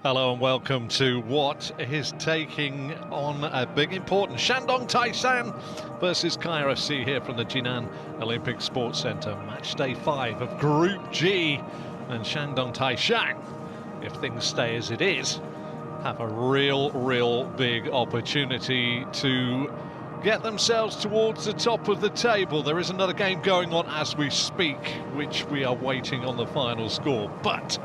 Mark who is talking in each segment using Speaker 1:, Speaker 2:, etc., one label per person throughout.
Speaker 1: Hello and welcome to what is taking on a big important Shandong Taishan versus Kaya FC here from the Jinan Olympic Sports Centre. Match day 5 of Group G, and Shandong Taishan, if things stay as it is, have a real big opportunity to get themselves towards the top of the table. There is another game going on as we speak, which we are waiting on the final score, but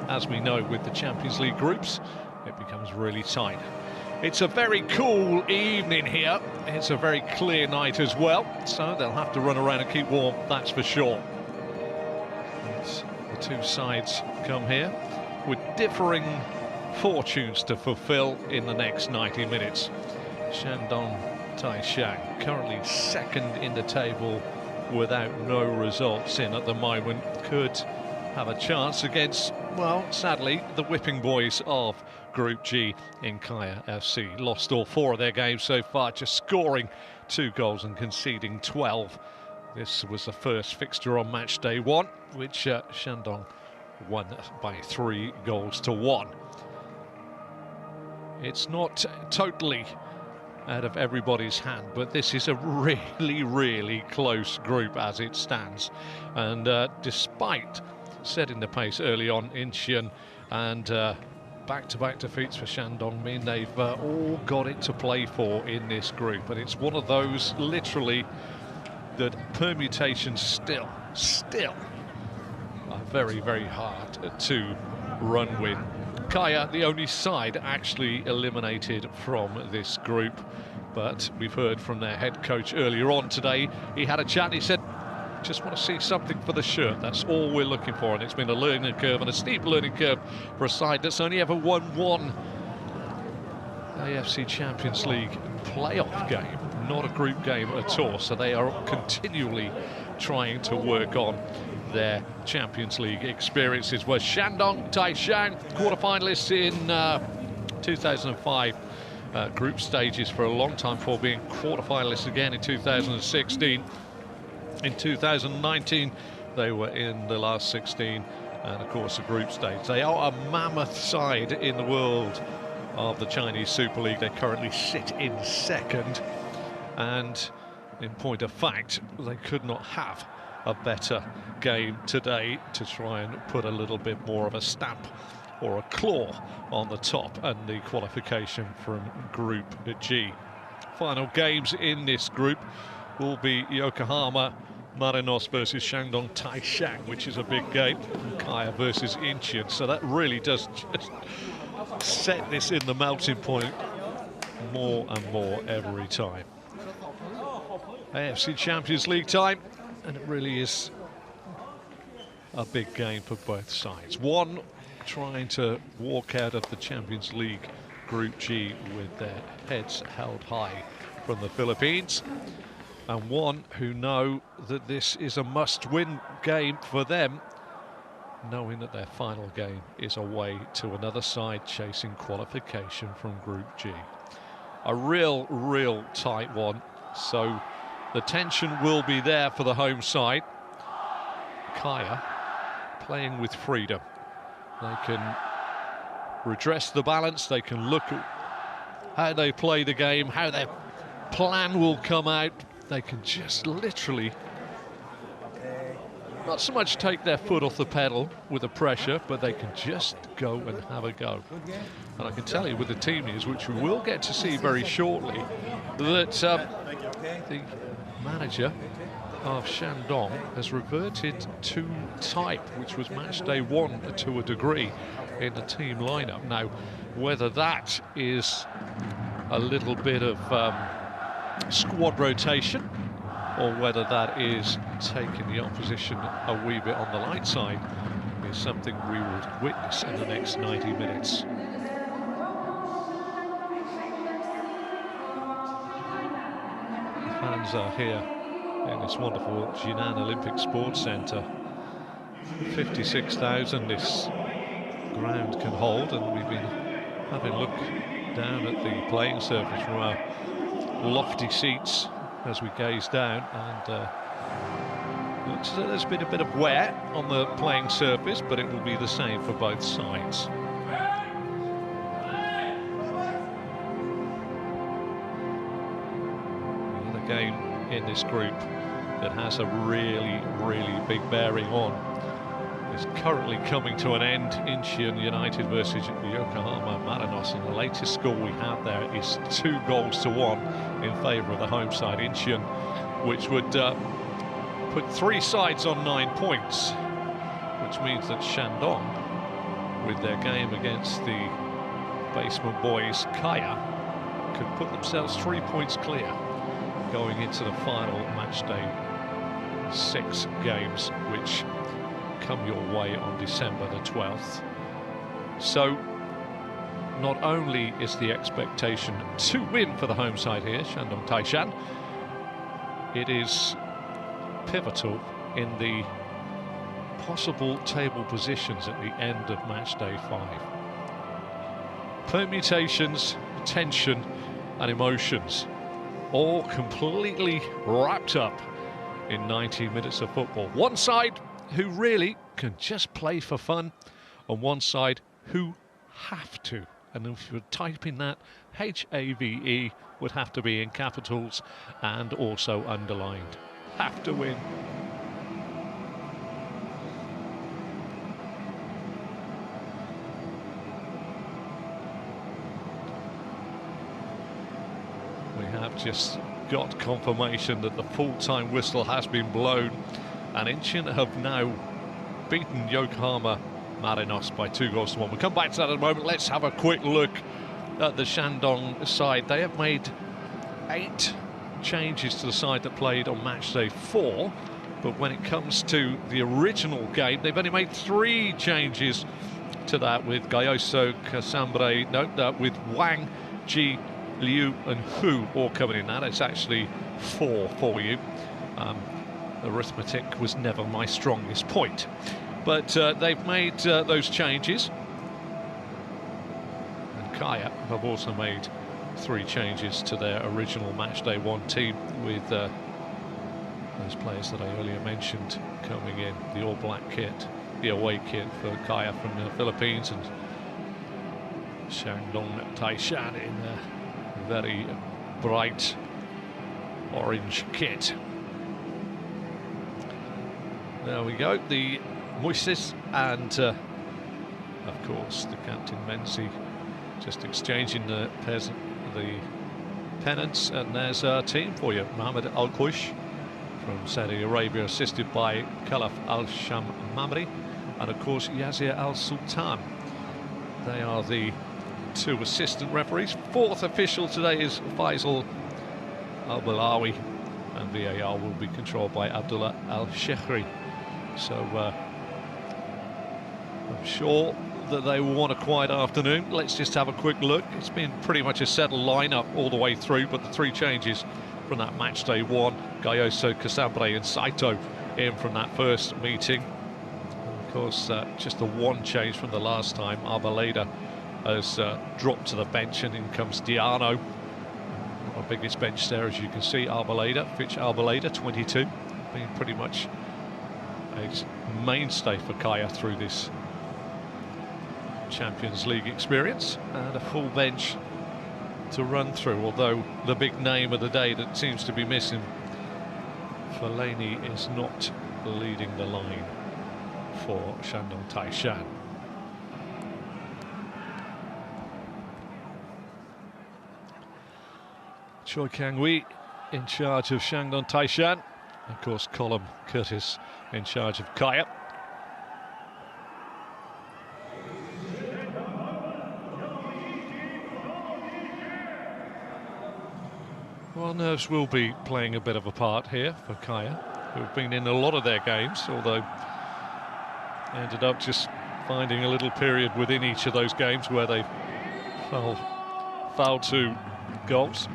Speaker 1: as we know with the Champions League groups, it becomes really tight. It's a very cool evening here. It's a very clear night as well, so they'll have to run around and keep warm, that's for sure. As the two sides come here with differing fortunes to fulfill in the next 90 minutes. Shandong Taishan, currently second in the table without no results in at the moment, could have a chance against, well, sadly, the whipping boys of Group G in Kaya FC. Lost all 4 of their games so far, just scoring 2 goals and conceding 12. This was the first fixture on match day 1, which Shandong won by 3 goals to 1. It's not totally out of everybody's hand, but this is a really close group as it stands. And despite setting the pace early on in Xi'an, and back-to-back defeats for Shandong mean they've all got it to play for in this group. And it's one of those, literally, that permutations still are very hard to run with. Kaya, the only side actually eliminated from this group, but we've heard from their head coach earlier on today. He had a chat and he said, just want to see something for the shirt, that's all we're looking for. And it's been a learning curve, and a steep learning curve for a side that's only ever won one AFC Champions League playoff game, not a group game at all. So they are continually trying to work on their Champions League experiences. Where Shandong Taishan, quarter-finalists in 2005 group stages for a long time, before being quarter-finalists again in 2016. In 2019, they were in the last 16, and of course the group stage. They are a mammoth side in the world of the Chinese Super League. They currently sit in second, and in point of fact, they could not have a better game today to try and put a little bit more of a stamp or a claw on the top and the qualification from Group G. Final games in this group will be Yokohama Marinos versus Shandong Taishan, which is a big game, and Kaya versus Incheon. So that really does just set this in the melting point more and more every time. AFC Champions League time, and it really is a big game for both sides. One trying to walk out of the Champions League Group G with their heads held high from the Philippines, and one who know that this is a must-win game for them, knowing that their final game is away to another side chasing qualification from Group G. A real tight one, so the tension will be there for the home side. Kaya playing with freedom. They can redress the balance, they can look at how they play the game, how their plan will come out. They can just literally not so much take their foot off the pedal with the pressure, but they can just go and have a go. And I can tell you with the team news, which we will get to see very shortly, that the manager of Shandong has reverted to type, which was match day 1 to a degree in the team lineup. Now, whether that is a little bit of squad rotation, or whether that is taking the opposition a wee bit on the light side, is something we will witness in the next 90 minutes. The fans are here in this wonderful Jinan Olympic Sports Centre. 56,000 this ground can hold, and we've been having a look down at the playing surface from our lofty seats as we gaze down, and looks as though there's been a bit of wear on the playing surface, but it will be the same for both sides. game in this group that has a really, really big bearing on is currently coming to an end. Incheon United versus Yokohama Marinos, and the latest score we have there is 2-1 in favour of the home side, Incheon, which would put 3 sides on 9 points, which means that Shandong, with their game against the basement boys Kaya, could put themselves 3 points clear going into the final match day 6 games, which come your way on December the 12th. So not only is the expectation to win for the home side here, Shandong Taishan, it is pivotal in the possible table positions at the end of match day 5. Permutations, tension and emotions all completely wrapped up in 90 minutes of football. One side who really can just play for fun, and one side who have to. And if you're typing that, HAVE would have to be in capitals and also underlined. Have to win. We have just got confirmation that the full-time whistle has been blown, and Incheon have now beaten Yokohama Marinos by 2-1. We'll come back to that in a moment. Let's have a quick look at the Shandong side. They have made 8 changes to the side that played on match day 4, but when it comes to the original game, they've only made 3 changes to that, with Gayoso, Casambre, with Wang, Ji, Liu and Hu all coming in. That it's actually 4 for you. Arithmetic was never my strongest point, but they've made those changes, and Kaya have also made 3 changes to their original matchday 1 team, with those players that I earlier mentioned coming in. The all-black kit, the away kit for Kaya from the Philippines, and Shandong Taishan in a very bright orange kit. There we go, the Moises and of course the captain Menzi just exchanging the pennants, and there's our team for you. Mohamed Al-Qush from Saudi Arabia, assisted by Khalaf Al-Sham Mamri and of course Yazir Al-Sultan. They are the 2 assistant referees. 4th official today is Faisal Al-Balawi, and VAR will be controlled by Abdullah Al-Shekhri. So I'm sure that they will want a quiet afternoon. Let's just have a quick look. It's been pretty much a settled lineup all the way through, but the 3 changes from that match day 1, Gayoso, Casambre and Saito in from that first meeting. And of course, just the 1 change from the last time. Arboleda has dropped to the bench, and in comes Diano. Our biggest bench there, as you can see. Fitch Arboleda, 22, being pretty much a mainstay for Kaya through this Champions League experience, and a full bench to run through, although the big name of the day that seems to be missing, Fellaini, is not leading the line for Shandong Taishan. Choi Kang-wee in charge of Shandong Taishan. Of course, Colm Curtis in charge of Kaya. Well, nerves will be playing a bit of a part here for Kaya, who have been in a lot of their games, although ended up just finding a little period within each of those games where they fouled 2 goals.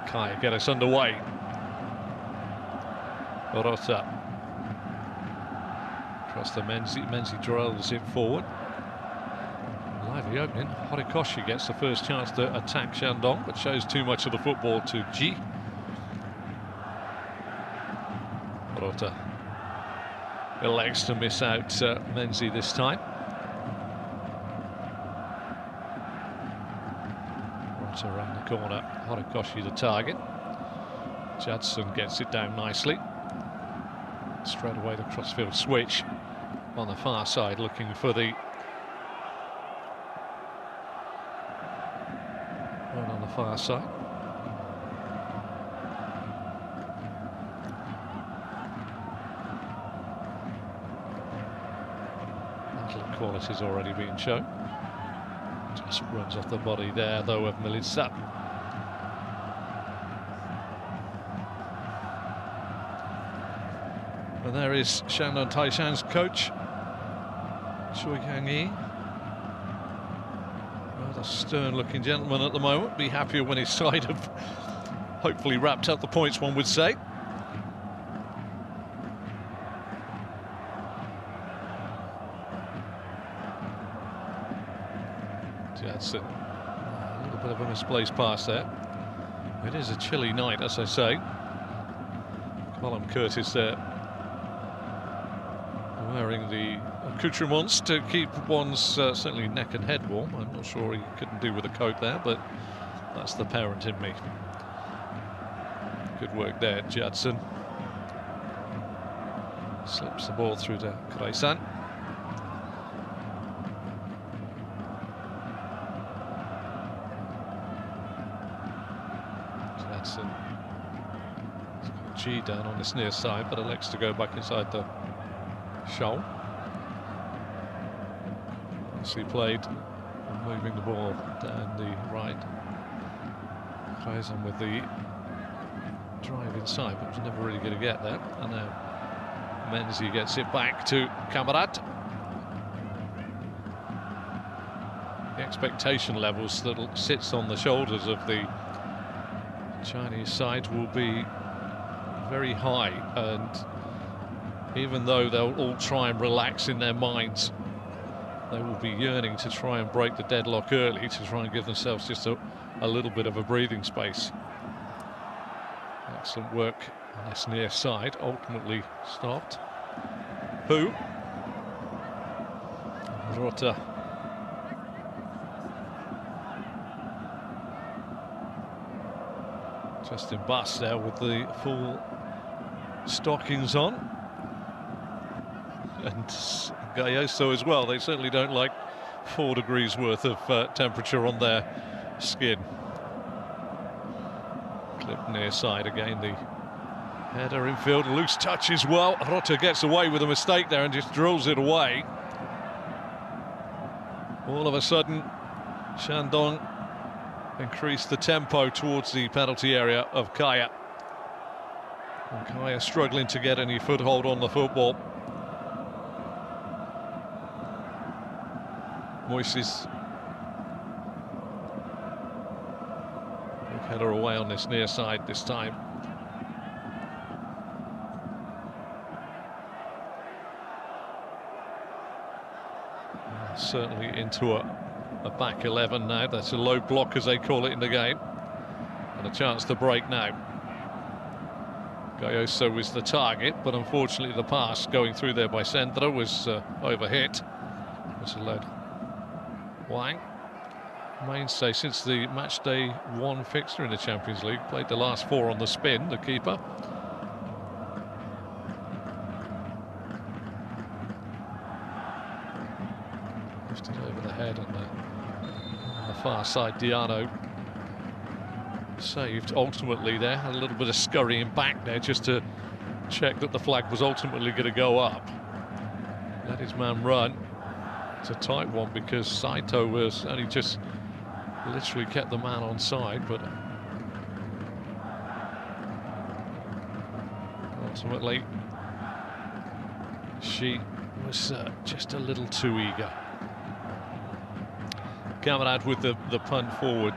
Speaker 1: Kaya get us underway. Orota across the Menzi drills it forward. Lively opening. Horikoshi gets the first chance to attack Shandong, but shows too much of the football to Ji. Orota elects to miss out Menzi this time. It's around the corner. Horikoshi the target. Judson gets it down nicely. Straight away the crossfield switch on the far side, looking for the one on the far side. Battle quality's already been shown. Just runs off the body there, though, of Melissa. And there is Shandong Taishan's coach, Choi Kang-hee. Rather stern-looking gentleman at the moment. Be happier when his side have hopefully wrapped up the points, one would say. Judson, a little bit of a misplaced pass there. It is a chilly night, as I say. Colin Curtis there, wearing the accoutrements to keep one's certainly neck and head warm. I'm not sure he couldn't do with a coat there, but that's the parent in me. Good work there, Judson. Slips the ball through to Taishan. Judson. He's got G down on his near side, but elects to go back inside the show. Nicely played, moving the ball down the right. Plays on with the drive inside, but was never really going to get there. And now Menzies gets it back to Kamarad. The expectation levels that sits on the shoulders of the Chinese side will be very high, and even though they'll all try and relax in their minds, they will be yearning to try and break the deadlock early, to try and give themselves just a little bit of a breathing space. Excellent work on this near side, ultimately stopped. Who? Rota. Justin Buss there with the full stockings on. And Gayoso as well. They certainly don't like 4 degrees worth of temperature on their skin. Clip near side again, the header infield, loose touch as well. Rota gets away with a mistake there and just drills it away. All of a sudden, Shandong increased the tempo towards the penalty area of Kaya. And Kaya struggling to get any foothold on the football. Moises. Big header away on this near side this time. Certainly into a back 11 now. That's a low block, as they call it in the game. And a chance to break now. Gayoso was the target, but unfortunately the pass going through there by Sendra was overhit, which led Wang, mainstay since the match day 1 fixture in the Champions League, played the last 4 on the spin, the keeper. Lifted over the head on the far side. Diano saved ultimately there. Had a little bit of scurrying back there just to check that the flag was ultimately going to go up. Let his man run. It's a tight one because Saito was only just literally kept the man on side, but ultimately she was just a little too eager. Kamarad with the punt forward.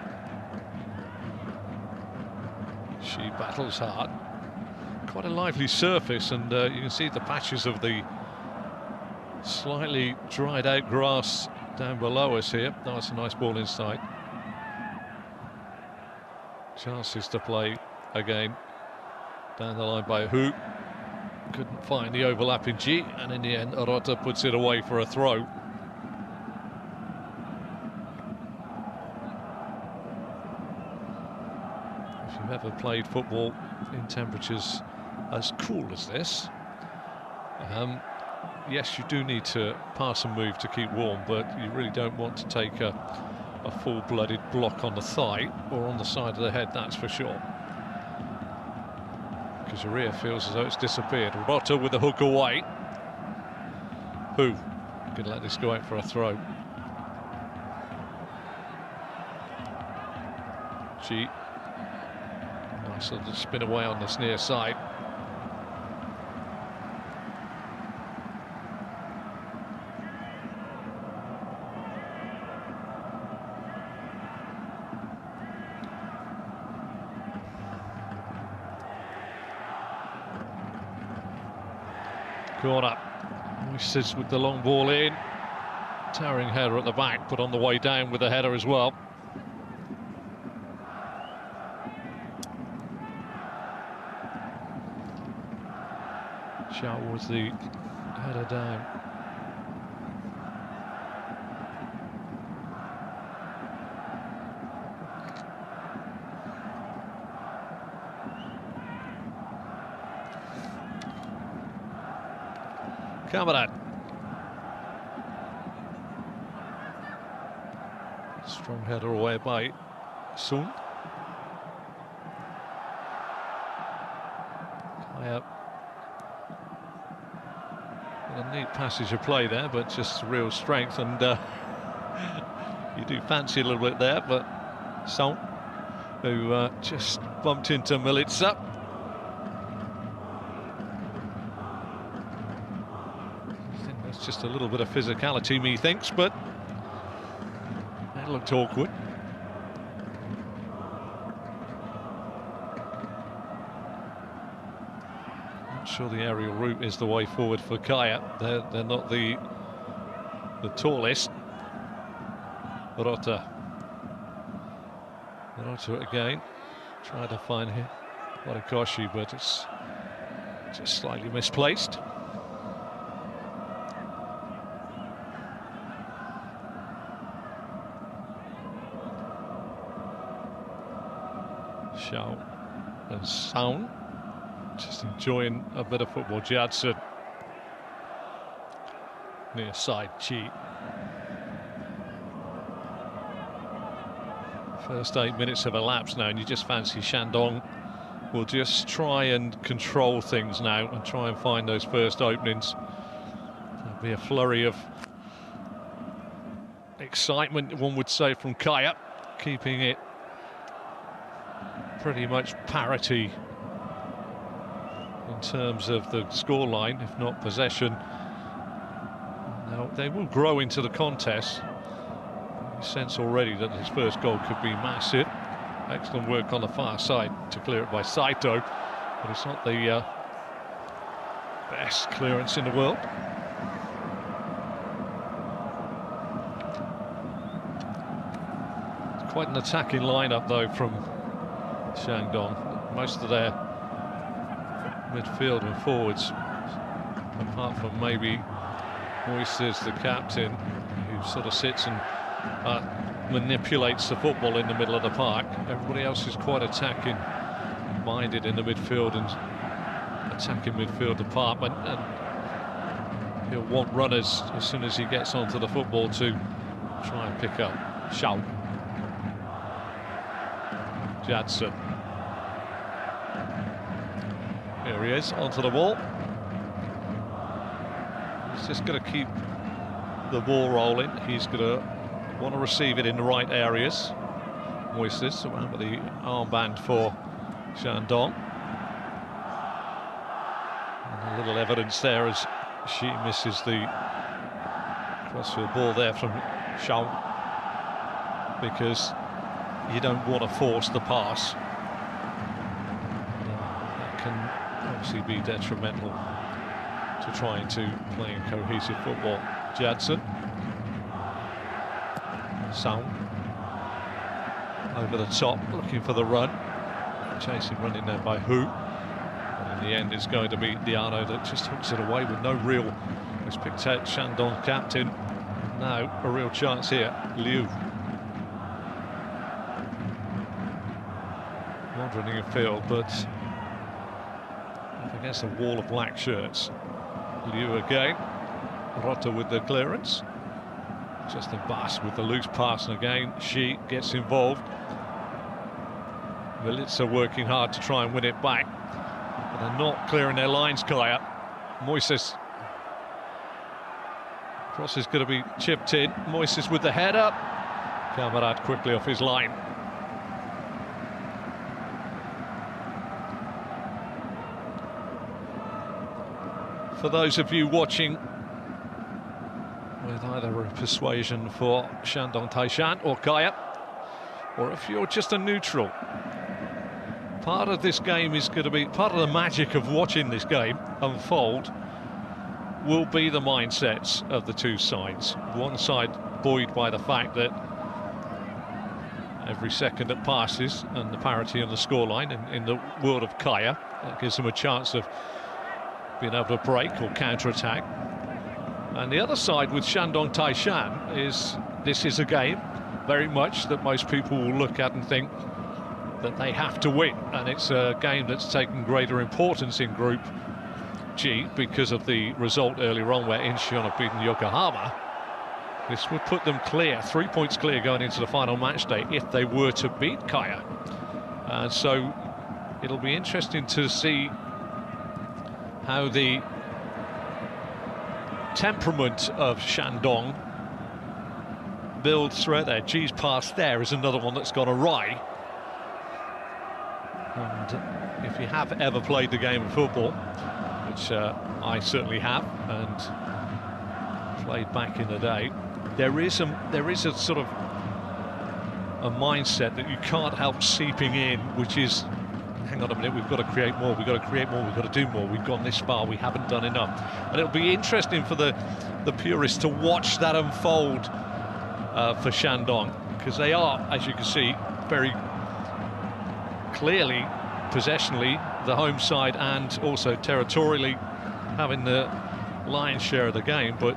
Speaker 1: She battles hard. Quite a lively surface, and you can see the patches of the slightly dried out grass down below us here. That's a nice ball inside. Chances to play again down the line by Hu. Couldn't find the overlapping G, and in the end Rota puts it away for a throw. you've ever played football in temperatures as cool as this. Yes, you do need to pass and move to keep warm, but you really don't want to take a full-blooded block on the thigh or on the side of the head, that's for sure. Because your ear feels as though it's disappeared. Rotta with the hook away. Who can let this go out for a throw? G. Nice little spin away on this near side. Corner. Sits with the long ball in. Towering header at the back, but on the way down with the header as well. Shout was the header down. Cameron. Strong header away by Sun. High up. A neat passage of play there, but just real strength, and you do fancy a little bit there, but Sun, who just bumped into Milica. Just a little bit of physicality, methinks, but it looked awkward. Not sure the aerial route is the way forward for Kaya. They're not the tallest. Rotta again, trying to find here Warikoshi, but it's just slightly misplaced. Shout and Sound just enjoying a bit of football. Jadson near side. Chi. First 8 minutes have elapsed now, and you just fancy Shandong will just try and control things now and try and find those first openings. There'll be a flurry of excitement, one would say, from Kaya, keeping it pretty much parity in terms of the scoreline, if not possession. Now they will grow into the contest. You sense already that this first goal could be massive. Excellent work on the far side to clear it by Saito, but it's not the best clearance in the world. It's quite an attacking lineup though from Shandong. Most of their midfield and forwards, apart from maybe Moises, the captain, who sort of sits and manipulates the football in the middle of the park. Everybody else is quite attacking minded in the midfield and attacking midfield department, and he'll want runners as soon as he gets onto the football to try and pick up. Shao. Jadson. Here he is, onto the ball. He's just going to keep the ball rolling. He's going to want to receive it in the right areas. Moises around with the armband for Shandong. And a little evidence there as she misses the crossfield ball there from Shao, because you don't want to force the pass. That can obviously be detrimental to trying to play a cohesive football. Jadson. Sound over the top, looking for the run. Chasing, running there by Hu. And in the end, it's going to be Diano that just hooks it away with no real respect. Shandong captain. Now a real chance here. Liu. running in field, but up against a wall of black shirts. Liu again. Rota with the clearance. Justin Bass with the loose pass, and again she gets involved. Velitza working hard to try and win it back, but they're not clearing their lines, Kaya. Moises. Cross is going to be chipped in. Moises with the header. Camarade quickly off his line. For those of you watching with either a persuasion for Shandong Taishan or Kaya, or if you're just a neutral, part of this game is going to be, part of the magic of watching this game unfold will be the mindsets of the two sides. One side buoyed by the fact that every second that passes and the parity on the scoreline in the world of Kaya, that gives them a chance of being able to break or counter-attack. And the other side with Shandong Taishan is, this is a game very much that most people will look at and think that they have to win, and it's a game that's taken greater importance in Group G because of the result earlier on where Incheon have beaten Yokohama. This would put them clear, 3 points clear going into the final match day if they were to beat Kaya. And so it'll be interesting to see how the temperament of Shandong builds throughout there. G's pass there is another one that's gone awry. And if you have ever played the game of football, which I certainly have, and played back in the day, there is a sort of a mindset that you can't help seeping in, which is, hang on a minute, we've got to create more, we've got to create more, we've got to do more, we've gone this far, we haven't done enough. And it'll be interesting for the purists to watch that unfold for Shandong, because they are, as you can see, very clearly, possessionally, the home side, and also territorially having the lion's share of the game, but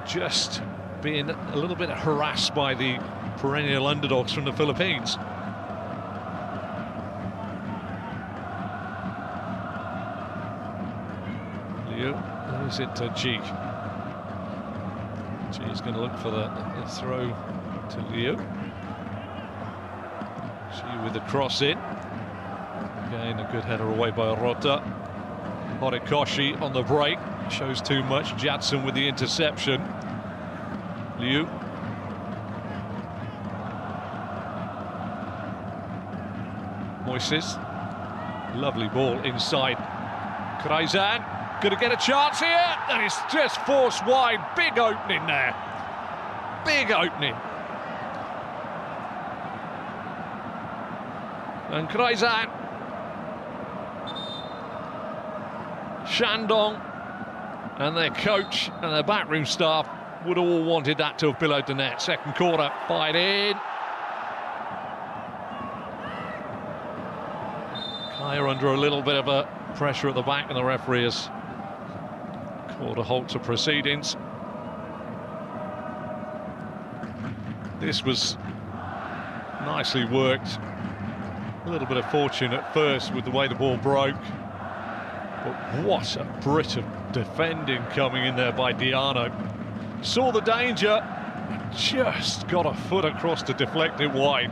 Speaker 1: just being a little bit harassed by the perennial underdogs from the Philippines. Liu leaves it to G. G is going to look for the throw to Liu. She with the cross in. Again, a good header away by Rota. Horikoshi on the break. Shows too much. Jadson with the interception. Liu. Moises. Lovely ball inside. Kreizan. Going to get a chance here. And it's just forced wide. Big opening there. Big opening. And Kreizan. Shandong and their coach and their backroom staff would have all wanted that to have billowed the net. Second quarter, fired in. Kaya under a little bit of a pressure at the back, and the referee has called a halt to proceedings. This was nicely worked. A little bit of fortune at first with the way the ball broke. But what a Brit of defending coming in there by Diano. Saw the danger, just got a foot across to deflect it wide.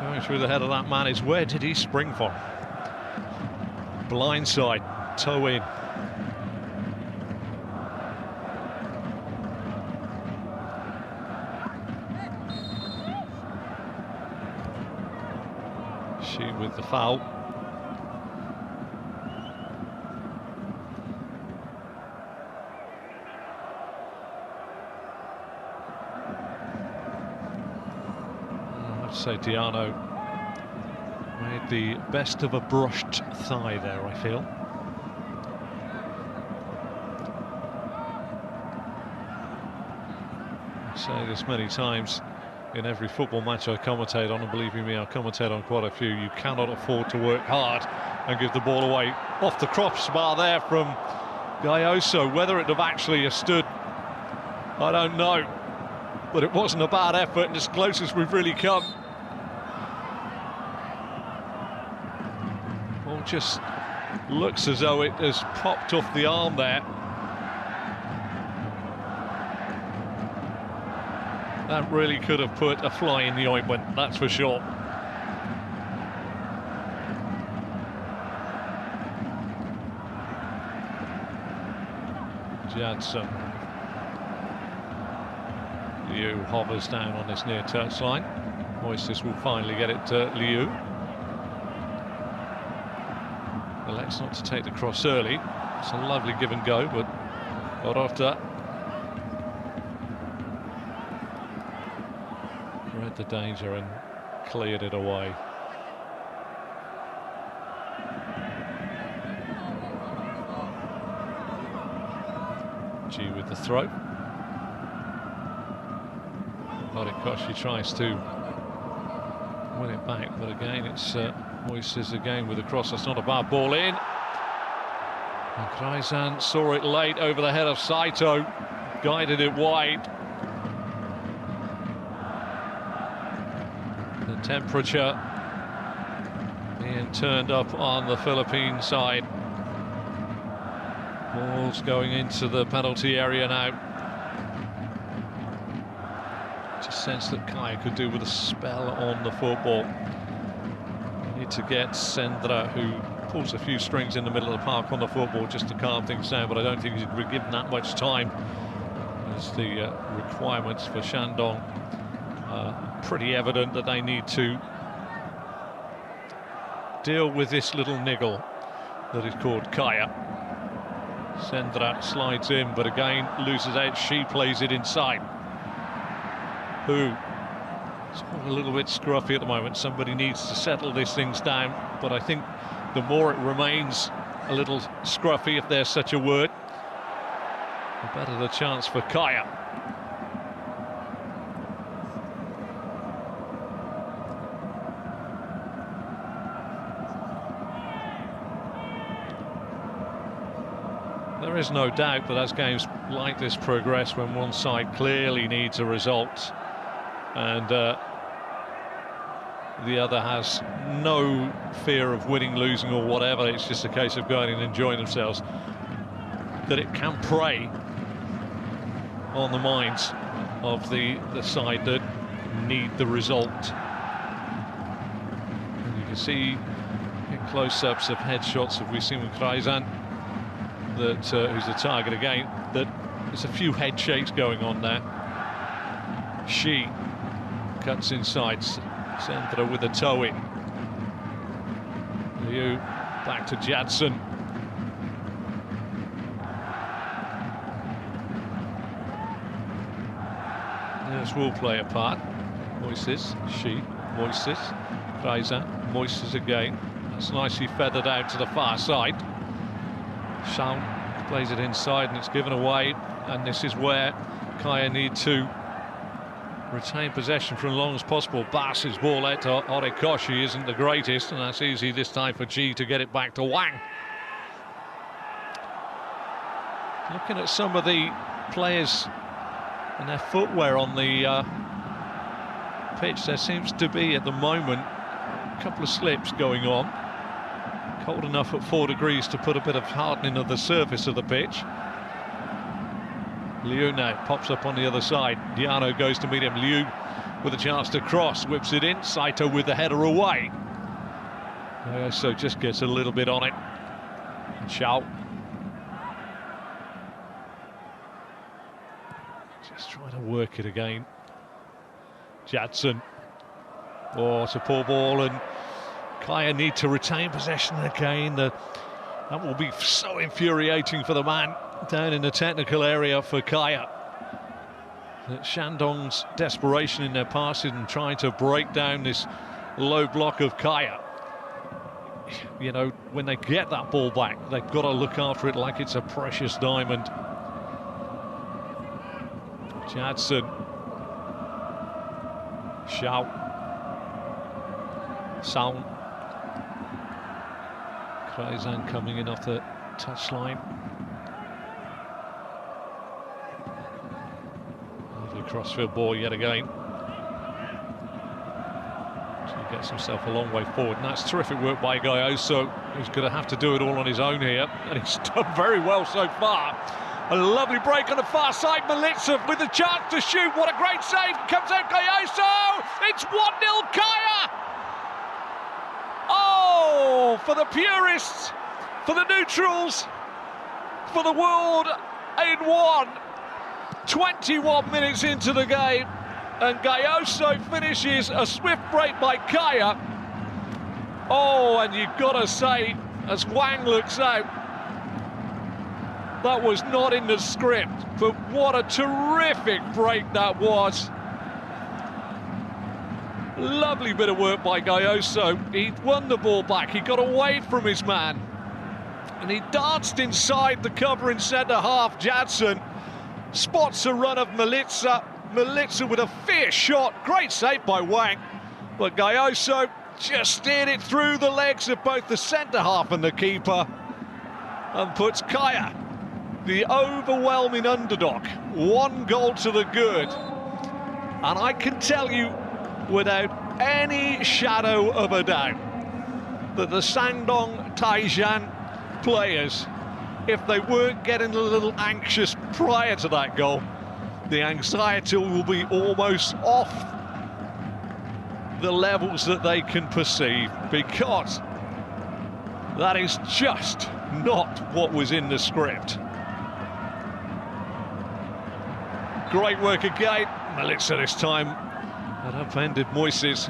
Speaker 1: Going through the head of that man is, where did he spring from? Blindside, toe in. She with the foul. I'd say Diano made the best of a brushed thigh there, I feel. I say this many times in every football match I commentate on, and believe me, I commentate on quite a few. You cannot afford to work hard and give the ball away. Off the crossbar there from Gayoso. Whether it have actually stood, I don't know. but it wasn't a bad effort, and as close as we've really come. Ball just looks as though it has popped off the arm there. That really could have put a fly in the ointment, that's for sure. Jadson. Liu hovers down on this near touchline. Moises will finally get it to Liu. Elects not to take the cross early. It's a lovely give and go, but Orota read the danger and cleared it away. G with the throw. Horikoshi tries to win it back, but again it's Moises again with the cross. That's not a bad ball in. And Taishan saw it late over the head of Saito, guided it wide. The temperature being turned up on the Philippine side. Ball's going into the penalty area now. Just sense that Kaya could do with a spell on the football. Need to get Sendra, who pulls a few strings in the middle of the park on the football, just to calm things down, but I don't think he's been given that much time, as the requirements for Shandong pretty evident that they need to deal with this little niggle that is called Kaya. Sendra slides in, but again loses out. She plays it inside. Who is a little bit scruffy at the moment. Somebody needs to settle these things down, but I think the more it remains a little scruffy, if there's such a word, the better the chance for Kaya. There is no doubt that as games like this progress, when one side clearly needs a result and the other has no fear of winning, losing or whatever, it's just a case of going and enjoying themselves, that it can prey on the minds of the side that need the result. And you can see in close-ups of headshots that we've seen with Taishan, that who's the target again, that there's a few head shakes going on there. She cuts inside, Sendra with a toe in. Liu back to Jadson. This will play a part. Moises, Moises, Taishan, Moises again. That's nicely feathered out to the far side. Shandong plays it inside and it's given away, and this is where Kaya need to retain possession for as long as possible. Bass's ball out to Horikoshi isn't the greatest, and that's easy this time for G to get it back to Wang. Looking at some of the players and their footwear on the pitch, there seems to be at the moment a couple of slips going on. Cold enough at 4 degrees to put a bit of hardening of the surface of the pitch. Liu now pops up on the other side. Diano goes to meet him. Liu with a chance to cross, whips it in. Saito with the header away. So just gets a little bit on it. Xiao just trying to work it again. Jadson. Oh, it's a poor ball, and Kaya need to retain possession again. That will be so infuriating for the man down in the technical area for Kaya. That Shandong's desperation in their passing and trying to break down this low block of Kaya. You know, when they get that ball back, they've got to look after it like it's a precious diamond. Jadson. Xiao. Sound. Taishan coming in off the touchline. Crossfield ball yet again. He gets himself a long way forward, and that's terrific work by Gayoso, who's going to have to do it all on his own here, and he's done very well so far. A lovely break on the far side, Melitza with the chance to shoot. What a great save, comes out Gayoso! It's 1-0 Kaya! Oh, for the purists, for the neutrals, for the world in one. 21 minutes into the game, and Gayoso finishes a swift break by Kaya. Oh, and you've got to say, as Wang looks out, that was not in the script, but what a terrific break that was. Lovely bit of work by Gayoso. He won the ball back, he got away from his man, and he danced inside the cover in centre half. Jadson spots a run of Melitza. Melitza with a fierce shot, great save by Wang, but Gayoso just steered it through the legs of both the centre half and the keeper, and puts Kaya, the overwhelming underdog, 1 goal to the good. And I can tell you without any shadow of a doubt that the Shandong Taishan players, if they weren't getting a little anxious prior to that goal, the anxiety will be almost off the levels that they can perceive, because that is just not what was in the script. Great work again. Melitza this time had upended Moises.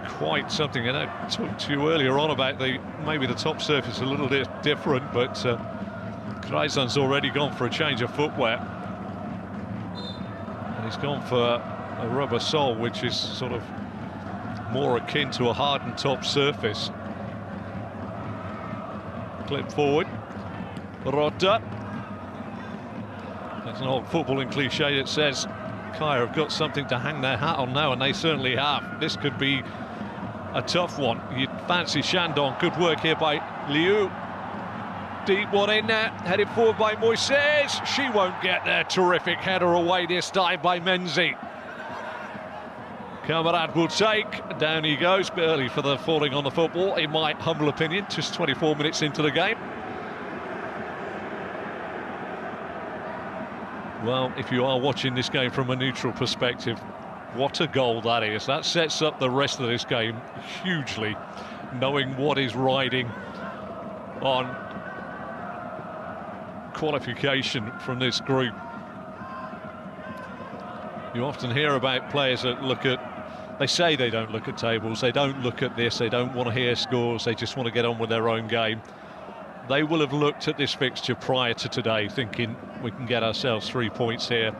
Speaker 1: Quite something. And I talked to you earlier on about maybe the top surface a little bit different, but Taishan's already gone for a change of footwear. And he's gone for a rubber sole, which is sort of more akin to a hardened top surface. Clip forward. Rota. There's an old footballing cliche that says Kaya have got something to hang their hat on now, and they certainly have. This could be a tough one. You'd fancy Shandong. Good work here by Liu. Deep one in there, headed forward by Moises. She won't get there. Terrific header away this time by Menzi. Kamarad will take. Down he goes, bit early for the falling on the football, in my humble opinion, just 24 minutes into the game. Well, if you are watching this game from a neutral perspective, what a goal that is. That sets up the rest of this game hugely, knowing what is riding on qualification from this group. You often hear about players that look at, they say they don't look at tables, they don't look at this, they don't want to hear scores, they just want to get on with their own game. They will have looked at this fixture prior to today thinking, we can get ourselves 3 points here,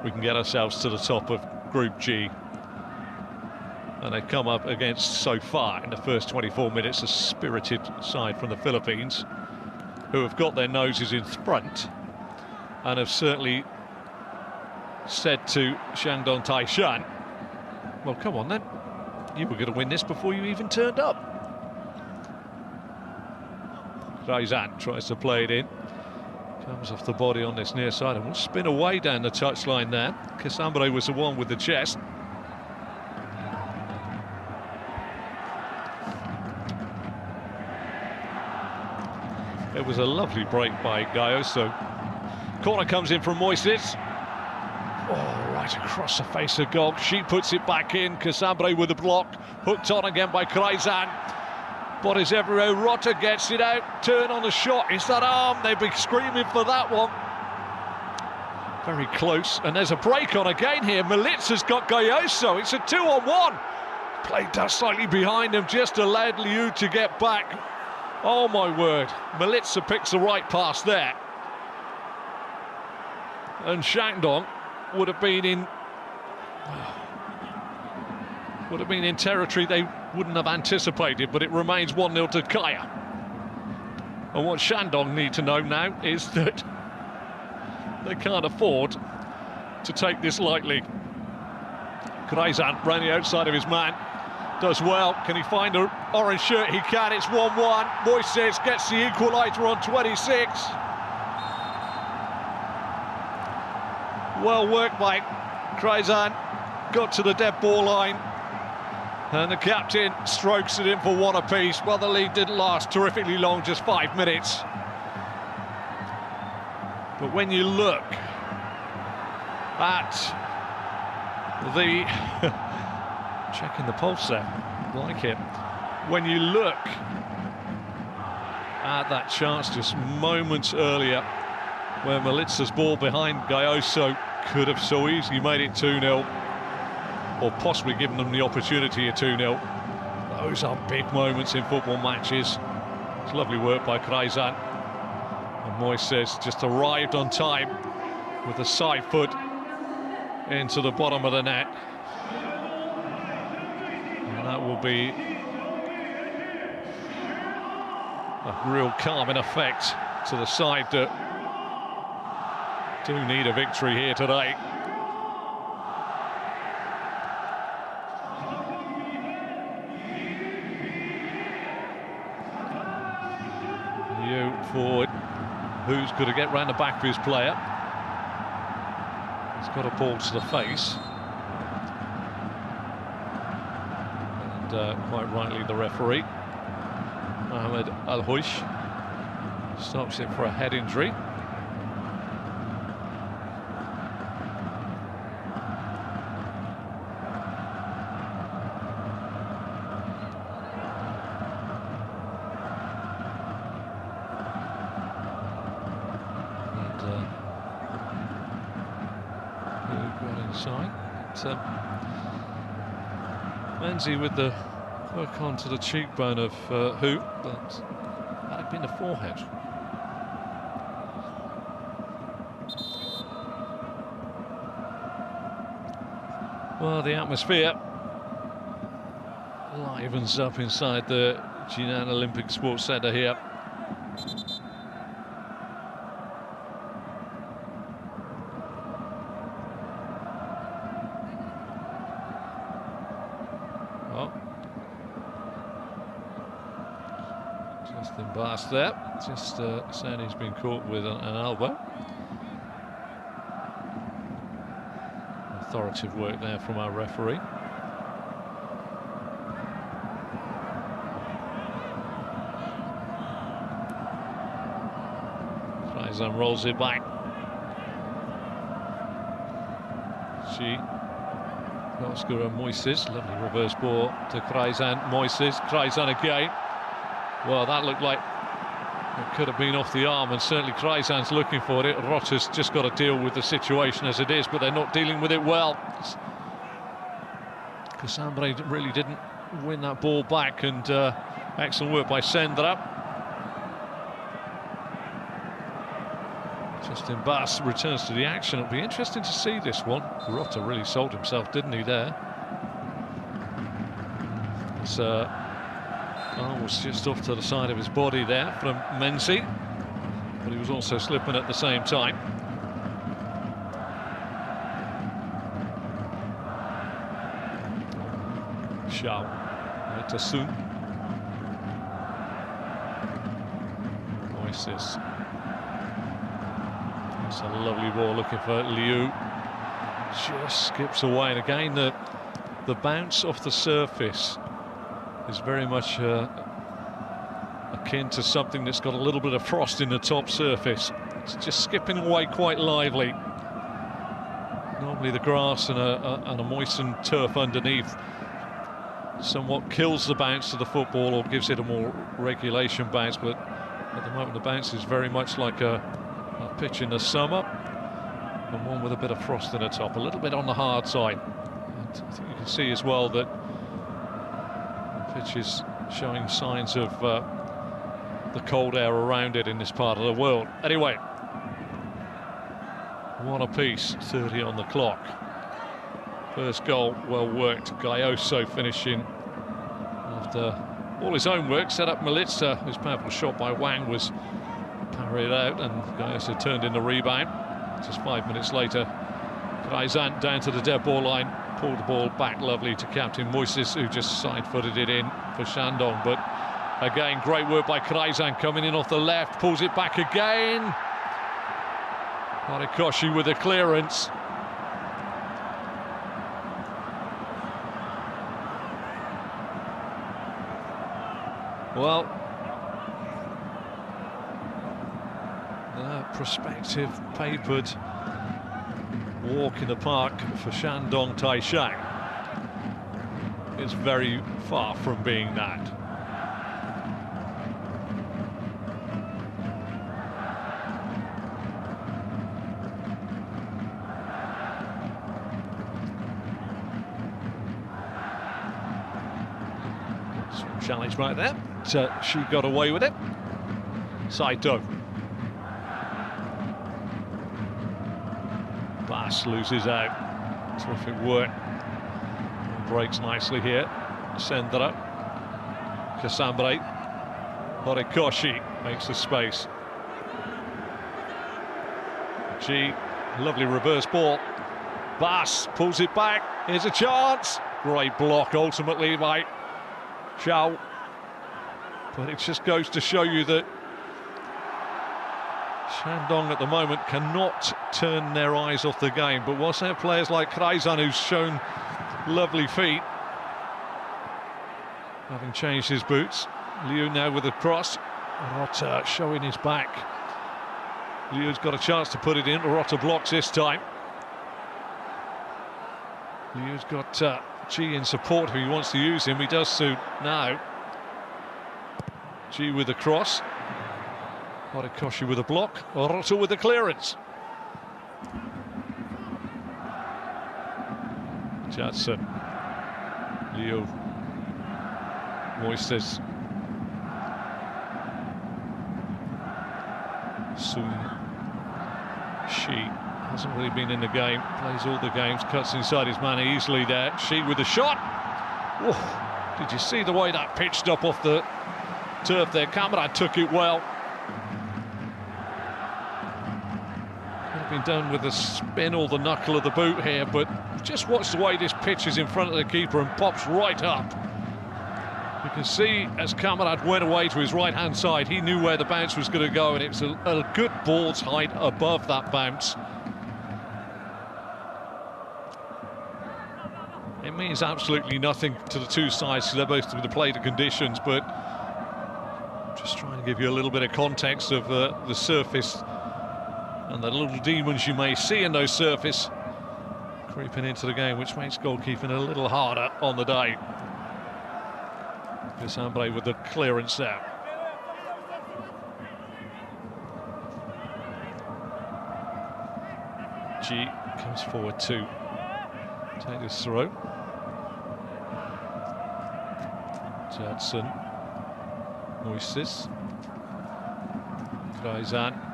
Speaker 1: we can get ourselves to the top of Group G. And they've come up against, so far in the first 24 minutes, a spirited side from the Philippines, who have got their noses in front and have certainly said to Shandong Taishan, well, come on then, you were going to win this before you even turned up. Taishan tries to play it in, comes off the body on this near side and will spin away down the touchline there. Casambre was the one with the chest. It was a lovely break by Gayoso. Corner comes in from Moises. Oh, right across the face of goal. She puts it back in. Casambre with the block. Hooked on again by Taishan. Bodies everywhere. Rota gets it out. Turn on the shot. Is that arm? They've been screaming for that one. Very close. And there's a break on again here. Melitza's got Gayoso. It's a 2-on-1. Played that slightly behind him. Just allowed Liu to get back. Oh my word. Melitza picks the right pass there. And Shandong would have been in territory they wouldn't have anticipated, but it remains 1-0 to Kaya. And what Shandong need to know now is that they can't afford to take this lightly. Taishan ran the outside of his man, does well. Can he find an orange shirt? He can. It's 1-1. Moises gets the equaliser on 26. Well worked by Taishan. Got to the dead ball line. And the captain strokes it in for one apiece. Well, the lead didn't last terrifically long, just 5 minutes. But when you look at the... checking the pulse there, like it. When you look at that chance just moments earlier, where Melitza's ball behind Gayoso could have so easily made it 2-0, or possibly given them the opportunity of 2-0. Those are big moments in football matches. It's lovely work by Taishan. And Moises just arrived on time with a side foot into the bottom of the net. And that will be a real calming effect to the side that do need a victory here today. Forward, who's going to get round the back of his player. He's got a ball to the face. And quite rightly the referee, Mohamed Al-Huish, stops it for a head injury. Menzi with the work onto the cheekbone of Hu, but that had been the forehead. Well, the atmosphere livens up inside the Jinan Olympic Sports Centre here. There, just saying he's been caught with an elbow. Authoritative work there from our referee. Taishan rolls it back. Oscar and Moises, lovely reverse ball to Taishan. Moises, Taishan again. Well, that looked like it could have been off the arm, and certainly Taishan's looking for it. Rotta's just got to deal with the situation as it is, but they're not dealing with it well. Casambre really didn't win that ball back, and excellent work by Sendra. Justin Bass returns to the action. It'll be interesting to see this one. Rotta really sold himself, didn't he, there? It's arm was just off to the side of his body there from Menzi, but he was also slipping at the same time. Shao to Sun. Moises. It's a lovely ball looking for Liu. Just skips away, and again the bounce off the surface is very much akin to something that's got a little bit of frost in the top surface. It's just skipping away quite lively. Normally the grass and a moistened turf underneath somewhat kills the bounce to the football, or gives it a more regulation bounce, but at the moment the bounce is very much like a pitch in the summer, and one with a bit of frost in the top, a little bit on the hard side. And I think you can see as well that pitch is showing signs of the cold air around it in this part of the world. Anyway, one apiece, 30 on the clock. First goal, well worked. Gayoso finishing after all his own work. Set up Melitza, whose powerful shot by Wang was parried out, and Gayoso turned in the rebound. Just 5 minutes later, Taishan down to the dead ball line, pulled the ball back lovely to captain Moises, who just side-footed it in for Shandong. But again, great work by Taishan, coming in off the left, pulls it back again. Horikoshi with a clearance, Well, the prospective papered walk in the park for Shandong Taishan is very far from being that. Some challenge right there, so she got away with it. Saito. Bass loses out. Terrific work. Breaks nicely here. Sendra. Casambre. Horikoshi makes the space. G. Lovely reverse ball. Bass pulls it back. Here's a chance. Great block ultimately by Zhao. But it just goes to show you that Shandong at the moment cannot turn their eyes off the game, but once they have players like Taishan, who's shown lovely feet, having changed his boots. Liu now with a cross. Rota showing his back. Liu's got a chance to put it in. Rota blocks this time. Liu's got G in support if he wants to use him. He does so now. G with the cross. Horikoshi with a block, Rota with the clearance. Judson, Leo, Moises, Soon, Shi hasn't really been in the game, plays all the games, cuts inside his man easily there. Shi with the shot. Whoa. Did you see the way that pitched up off the turf there? Kamran took it well. Been done with the spin or the knuckle of the boot here, but just watch the way this pitches in front of the keeper and pops right up. You can see as Kamran went away to his right hand side, he knew where the bounce was going to go, and it was a good ball's height above that bounce. It means absolutely nothing to the two sides because they're both going to play the conditions, but I'm just trying to give you a little bit of context of the surface and the little demons you may see in those surface creeping into the game, which makes goalkeeping a little harder on the day. Casambre with the clearance there. G comes forward to take this throw. Judson, Moises, Taishan.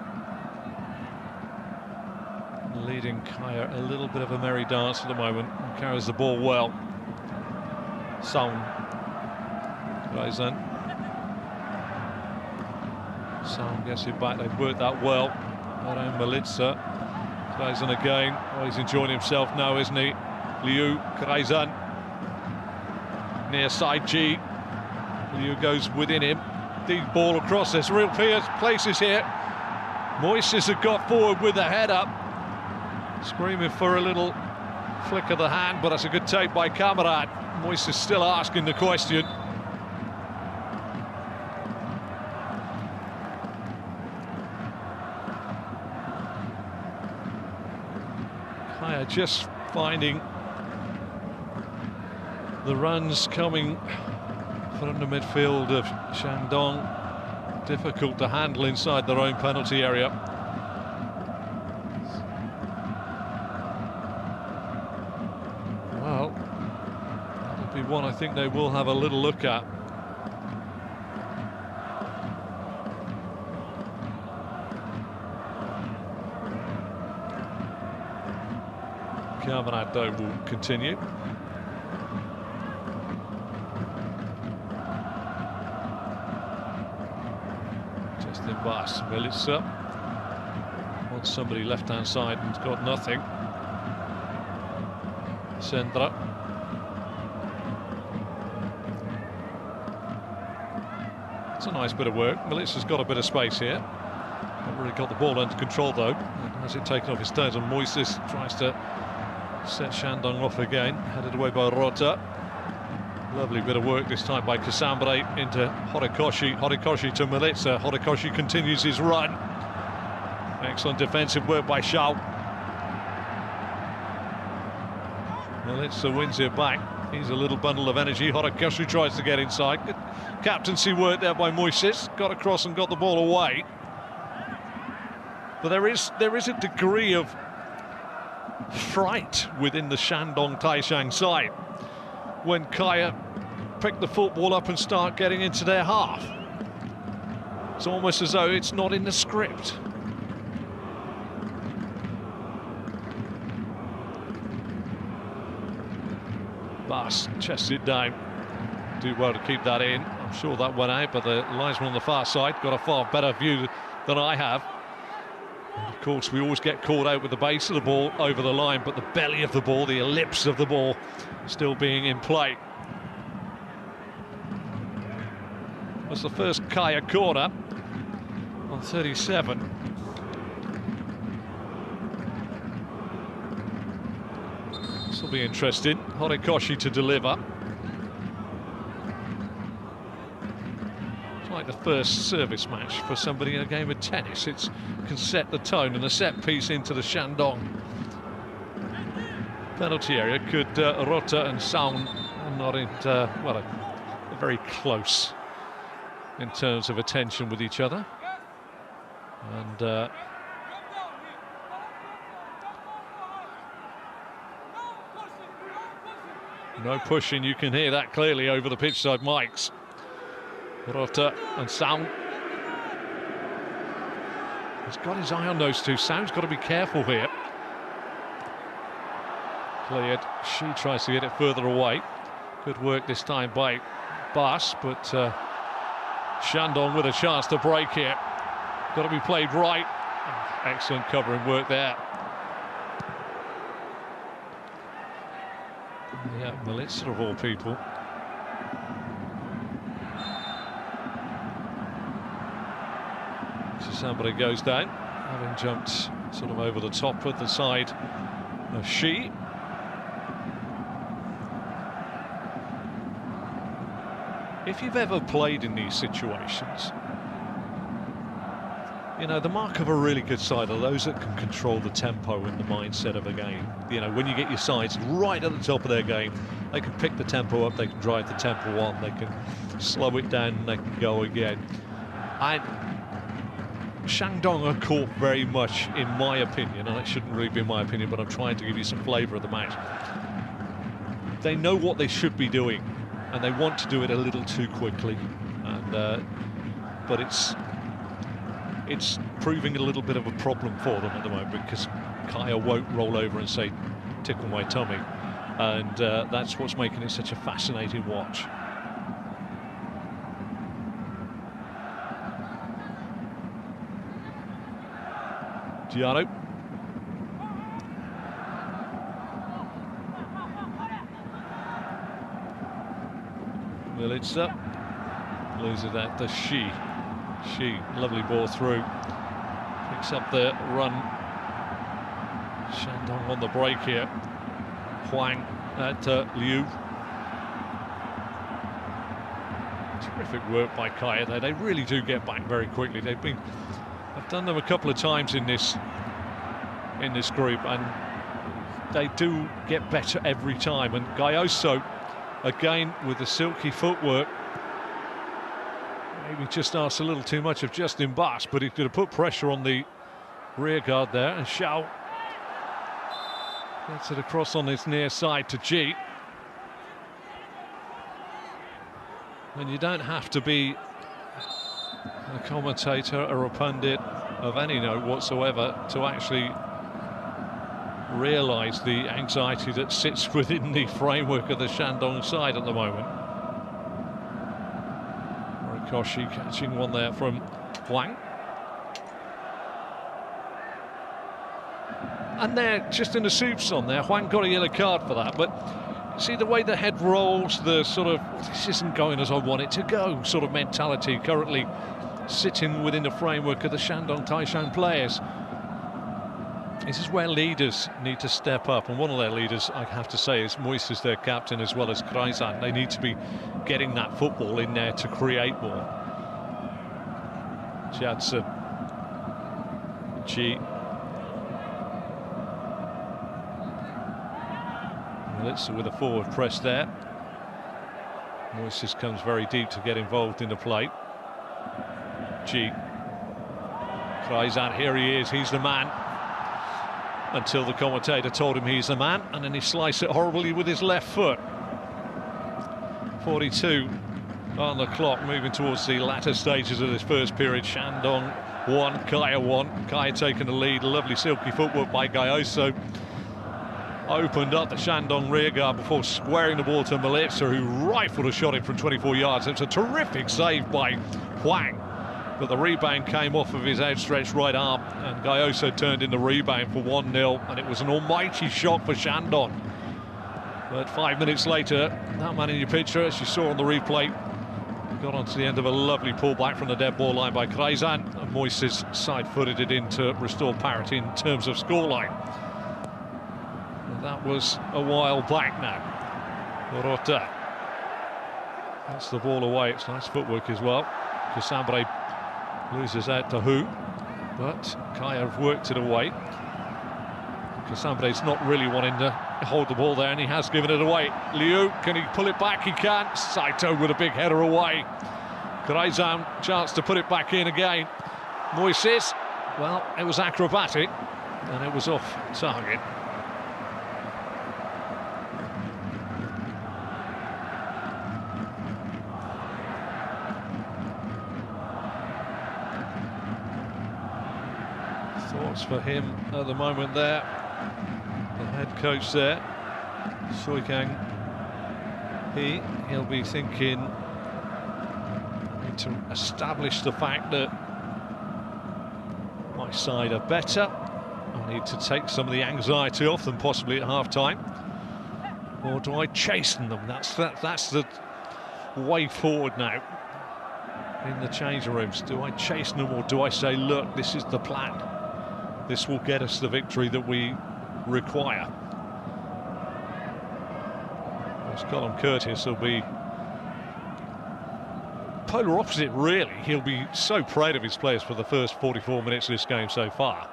Speaker 1: Leading Kaya a little bit of a merry dance at the moment. He carries the ball well. Song. Taishan. Song gets it back. They've worked that well around Melitza. Taishan again. Oh, he's enjoying himself now, isn't he? Liu, Taishan. Near side G. Liu goes within him. Deep ball across. There's real places here. Moises had got forward with the head up. Screaming for a little flick of the hand, but that's a good take by Kamran. Moises still asking the question. Kaya just finding the runs coming from the midfield of Shandong difficult to handle inside their own penalty area. Well, that'll be one I think they will have a little look at. Kamran though will continue. Just in Bass, Melitza wants somebody left hand side and's got nothing. Sendra. It's a nice bit of work. Melitza's got a bit of space here. Not really got the ball under control though. And has it taken off his toes, and Moises tries to set Shandong off again. Headed away by Rota. Lovely bit of work this time by Kasambre into Horikoshi. Horikoshi to Milica. Horikoshi continues his run. Excellent defensive work by Shao. Milica wins it back. He's a little bundle of energy. Horikoshi tries to get inside. Good captaincy work there by Moises. Got across and got the ball away. But there is a degree of fright within the Shandong Taishan side when Kaya pick the football up and start getting into their half. It's almost as though it's not in the script. Bass chests it down. Do well to keep that in. I'm sure that went out, but the linesman on the far side got a far better view than I have. And of course, we always get caught out with the base of the ball over the line, but the belly of the ball, the ellipse of the ball, still being in play. That's the first Kaya corner on 37. This will be interesting. Horikoshi to deliver. It's like the first service match for somebody in a game of tennis. It can set the tone, and a set piece into the Shandong penalty area. Could Rota and Sound not in, well, they're very close in terms of attention with each other. And no pushing, you can hear that clearly over the pitch side mics. Rota and Sound. He's got his eye on those two. Sound's got to be careful here. Cleared. She tries to get it further away. Good work this time by Bass, but Shandong with a chance to break here. Got to be played right. Excellent covering work there. Yeah, Milica of all people. Somebody goes down, having jumped sort of over the top of the side of Shi. If you've ever played in these situations, you know, the mark of a really good side are those that can control the tempo and the mindset of a game. You know, when you get your sides right at the top of their game, they can pick the tempo up, they can drive the tempo on, they can slow it down, and they can go again. Shandong are caught very much, in my opinion, and it shouldn't really be my opinion, but I'm trying to give you some flavour of the match. They know what they should be doing, and they want to do it a little too quickly. And but it's proving a little bit of a problem for them at the moment, because Kaya won't roll over and say, tickle my tummy. And that's what's making it such a fascinating watch. Giano. Milica loses that to Shi. Shi, lovely ball through. Picks up the run. Shandong on the break here. Huang at Liu. Terrific work by Kaya there. They really do get back very quickly. I've done them a couple of times in this group, and they do get better every time. And Gayoso, again with the silky footwork, maybe just asked a little too much of Justin Bass, but he's going to put pressure on the rear guard there. And Shao gets it across on this near side to G. And you don't have to be a commentator or a pundit of any note whatsoever to actually realise the anxiety that sits within the framework of the Shandong side at the moment. Horikoshi catching one there from Huang. And they're just in the soups on there. Huang got a yellow card for that, but see the way the head rolls, the sort of, this isn't going as I want it to go sort of mentality currently sitting within the framework of the Shandong Taishan players. This is where leaders need to step up, and one of their leaders, I have to say, is Moises, their captain, as well as Taishan. They need to be getting that football in there to create more. Jadson, G. Litz with a forward press there. Moises comes very deep to get involved in the play. G. Taishan, here he is, he's the man. Until the commentator told him he's the man, and then he sliced it horribly with his left foot. 42 on the clock, moving towards the latter stages of this first period. Shandong 1, Kaya 1. Kaya taking the lead. Lovely silky footwork by Gayoso. Opened up the Shandong rearguard before squaring the ball to Melitza, who rifled a shot in from 24 yards. It's a terrific save by Huang, but the rebound came off of his outstretched right arm, and Gayoso turned in the rebound for 1-0, and it was an almighty shock for Shandong. But 5 minutes later, that man in your picture, as you saw on the replay, got onto the end of a lovely pullback from the dead ball line by Taishan, and Moises side-footed it in to restore parity in terms of scoreline. That was a while back now. Rota gets the ball away. It's nice footwork as well. Casambre loses out to Hu, but Kaya have worked it away. Casambre's not really wanting to hold the ball there, and he has given it away. Liu, can he pull it back? He can. Saito with a big header away. Taishan, chance to put it back in again. Moises, well, it was acrobatic, and it was off target. Thoughts for him at the moment there. The head coach there, Soikang. He'll be thinking, need to establish the fact that my side are better. I need to take some of the anxiety off them, possibly at half-time. Or do I chasten them? That's the way forward now in the changing rooms. Do I chasten them, or do I say, look, this is the plan? This will get us the victory that we require. As Colin Curtis will be polar opposite, really. He'll be so proud of his players for the first 44 minutes of this game so far.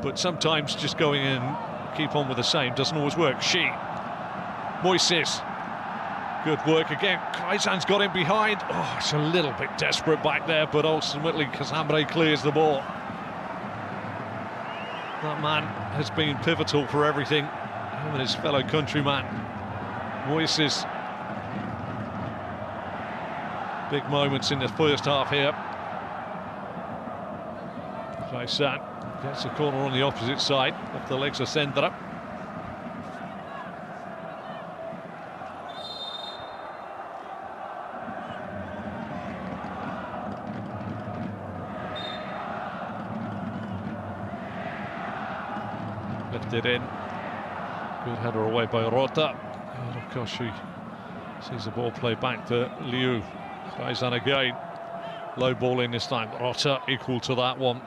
Speaker 1: But sometimes just going in, keep on with the same, doesn't always work. Moises, good work again. Taishan's got him behind. Oh, it's a little bit desperate back there, but ultimately Casambre clears the ball. That man has been pivotal for everything, him and his fellow countryman. Moises, big moments in the first half here. Taishan gets the corner on the opposite side, off the legs of Sendra. Lifted in. Good header away by Rota. And of course she sees the ball play back to Liu. Taishan again. Low ball in this time. Rota equal to that one.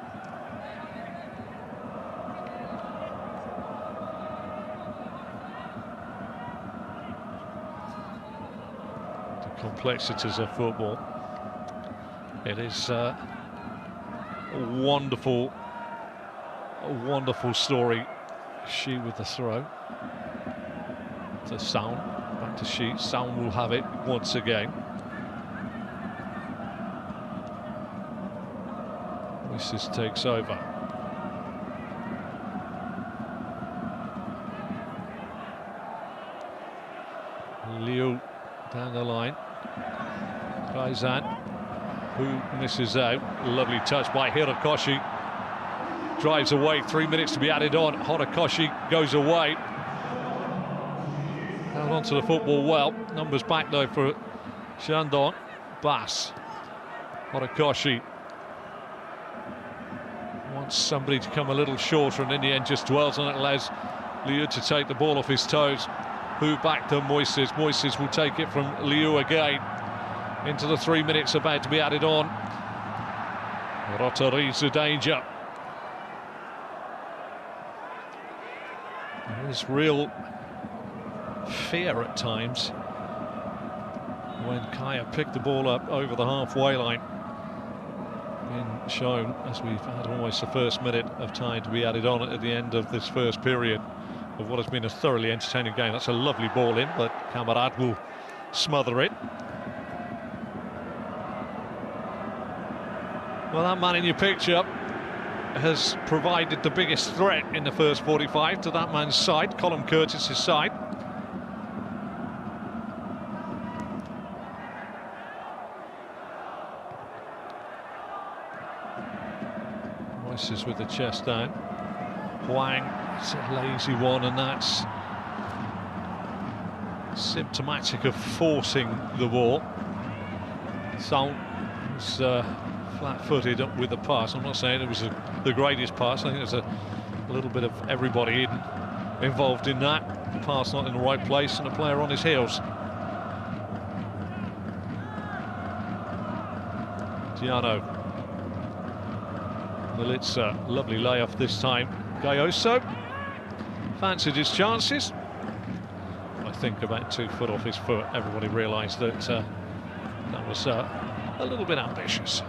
Speaker 1: The complexities of football. It is a wonderful story. She with the throw to Sound, back to She. Sound will have it once again. Moises takes over. Liu down the line. Taishan, who misses out. Lovely touch by Hirokoshi. Drives away, 3 minutes to be added on. Horikoshi goes away. Held on to the football well. Numbers back though for Shandong. Bass. Horikoshi wants somebody to come a little shorter, and in the end just dwells on it, allows Liu to take the ball off his toes. Who back to Moises. Moises will take it from Liu again. Into the 3 minutes about to be added on. Rota reads the danger. was real fear at times when Kaya picked the ball up over the halfway line. Being shown, as we've had almost the first minute of time to be added on at the end of this first period of what has been a thoroughly entertaining game. That's a lovely ball in, but Kamarad will smother it. Well, that man in your picture has provided the biggest threat in the first 45 to that man's side, Colin Curtis's side. Moises with the chest down. Huang, it's a lazy one, and that's symptomatic of forcing the ball. Song was flat-footed up with the pass. I'm not saying it was the greatest pass. I think there's a little bit of everybody involved in that. The pass not in the right place and a player on his heels. Giano. Militza, lovely layoff this time. Gayoso fancied his chances. I think about 2 foot off his foot. Everybody realised that that was a little bit ambitious.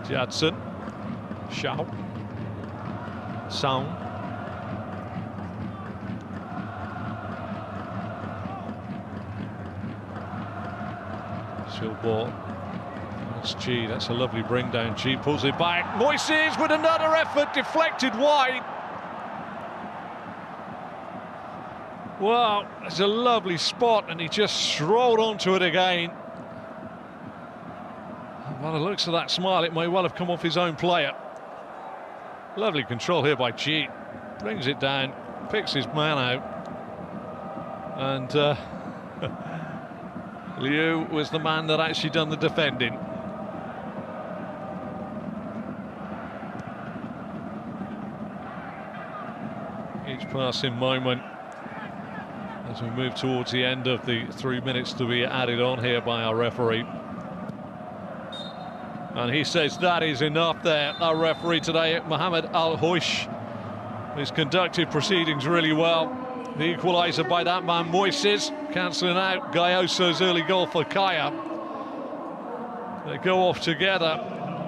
Speaker 1: Jadson, Shao, Sound. Still ball. That's G, that's a lovely bring down. G pulls it back. Moises with another effort, deflected wide. Wow, it's a lovely spot, and he just strolled onto it again. By the looks of that smile, it may well have come off his own player. Lovely control here by G. Brings it down, picks his man out. And Liu was the man that actually done the defending. Each passing moment as we move towards the end of the 3 minutes to be added on here by our referee. And he says that is enough there. Our referee today, Mohammed Al-Hoish, has conducted proceedings really well. The equaliser by that man, Moises, cancelling out Gayoso's early goal for Kaya. They go off together,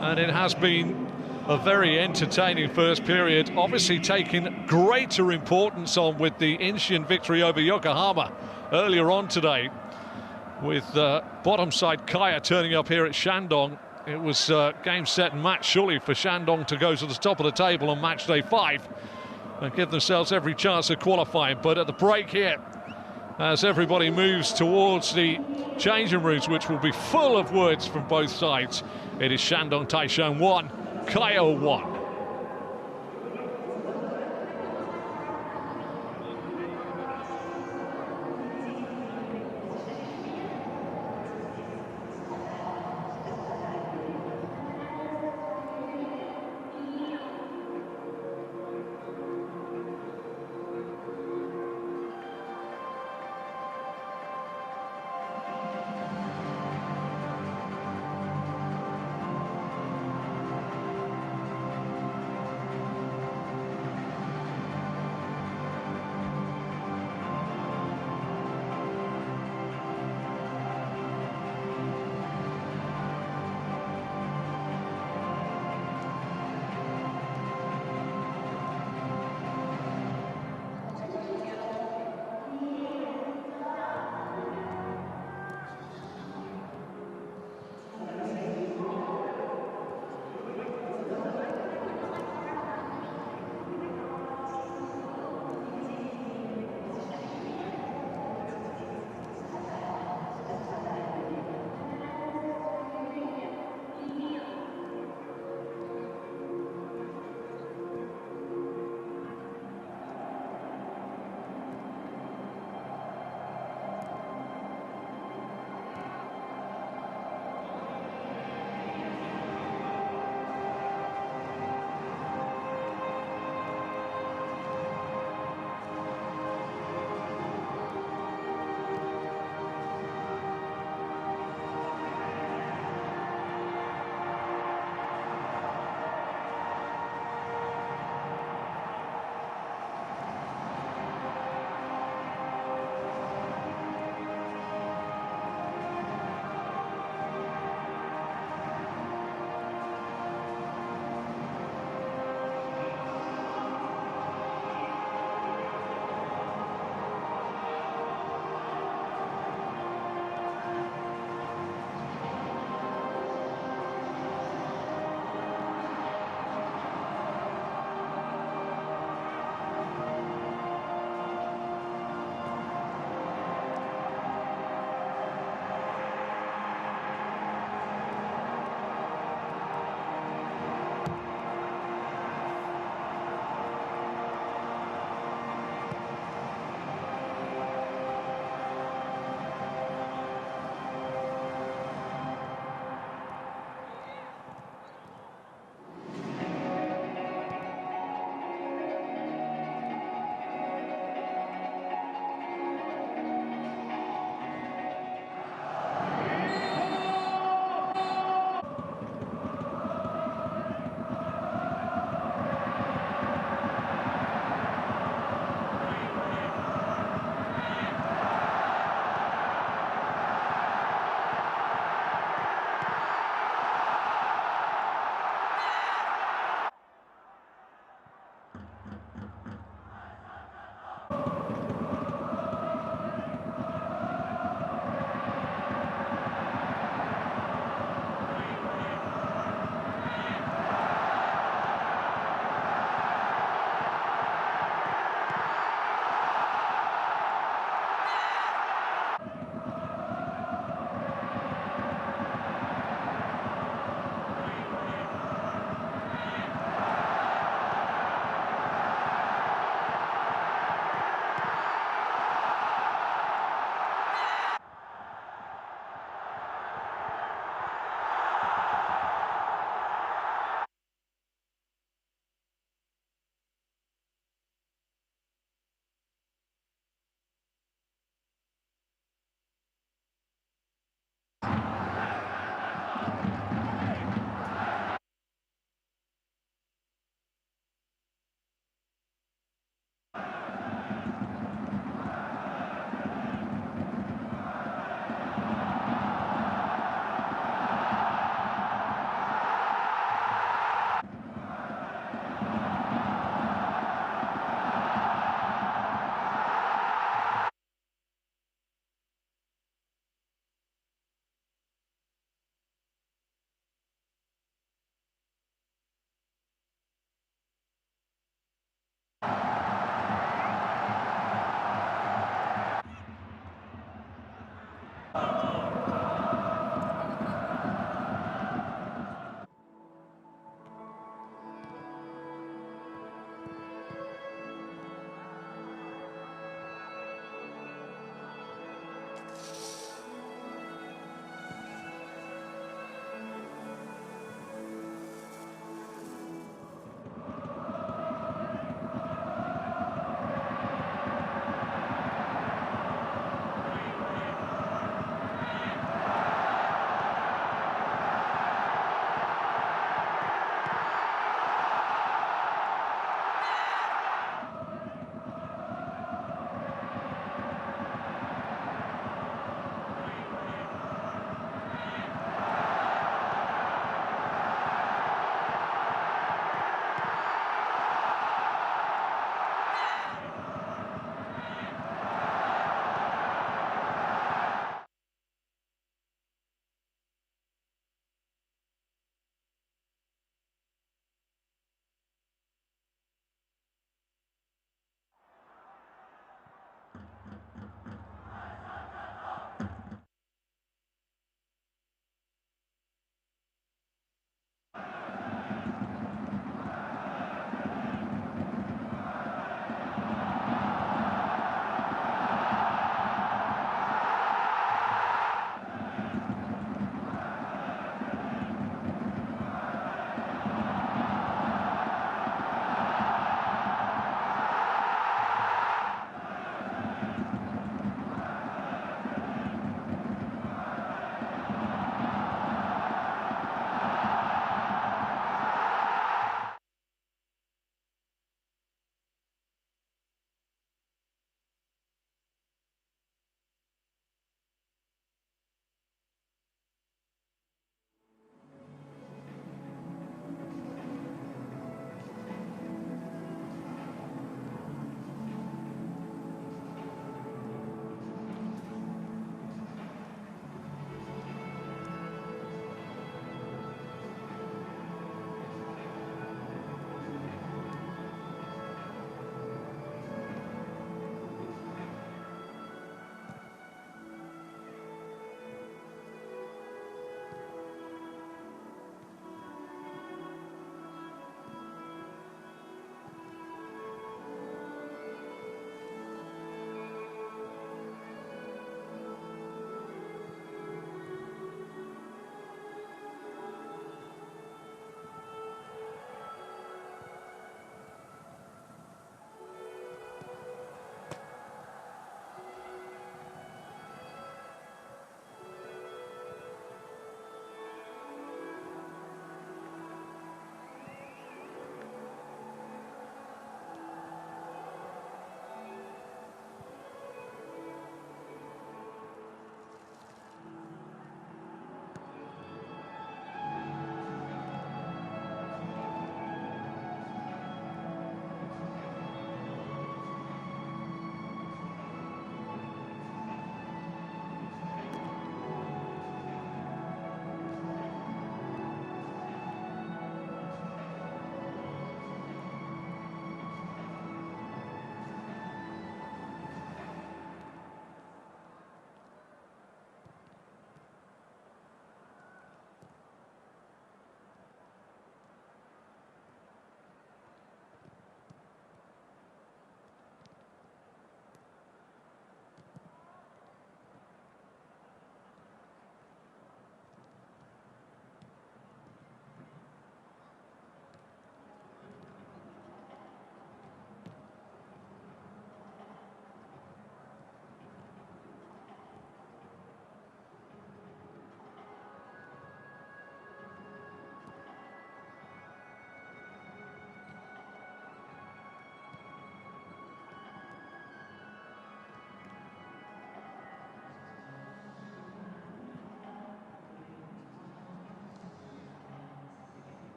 Speaker 1: and it has been a very entertaining first period, obviously taking greater importance on with the Inshian victory over Yokohama earlier on today, with bottom side Kaya turning up here at Shandong. It was game, set and match surely for Shandong to go to the top of the table on match day 5 and give themselves every chance of qualifying. But at the break here, as everybody moves towards the changing rooms, which will be full of words from both sides, it is Shandong Taishan 1, Kaya 1.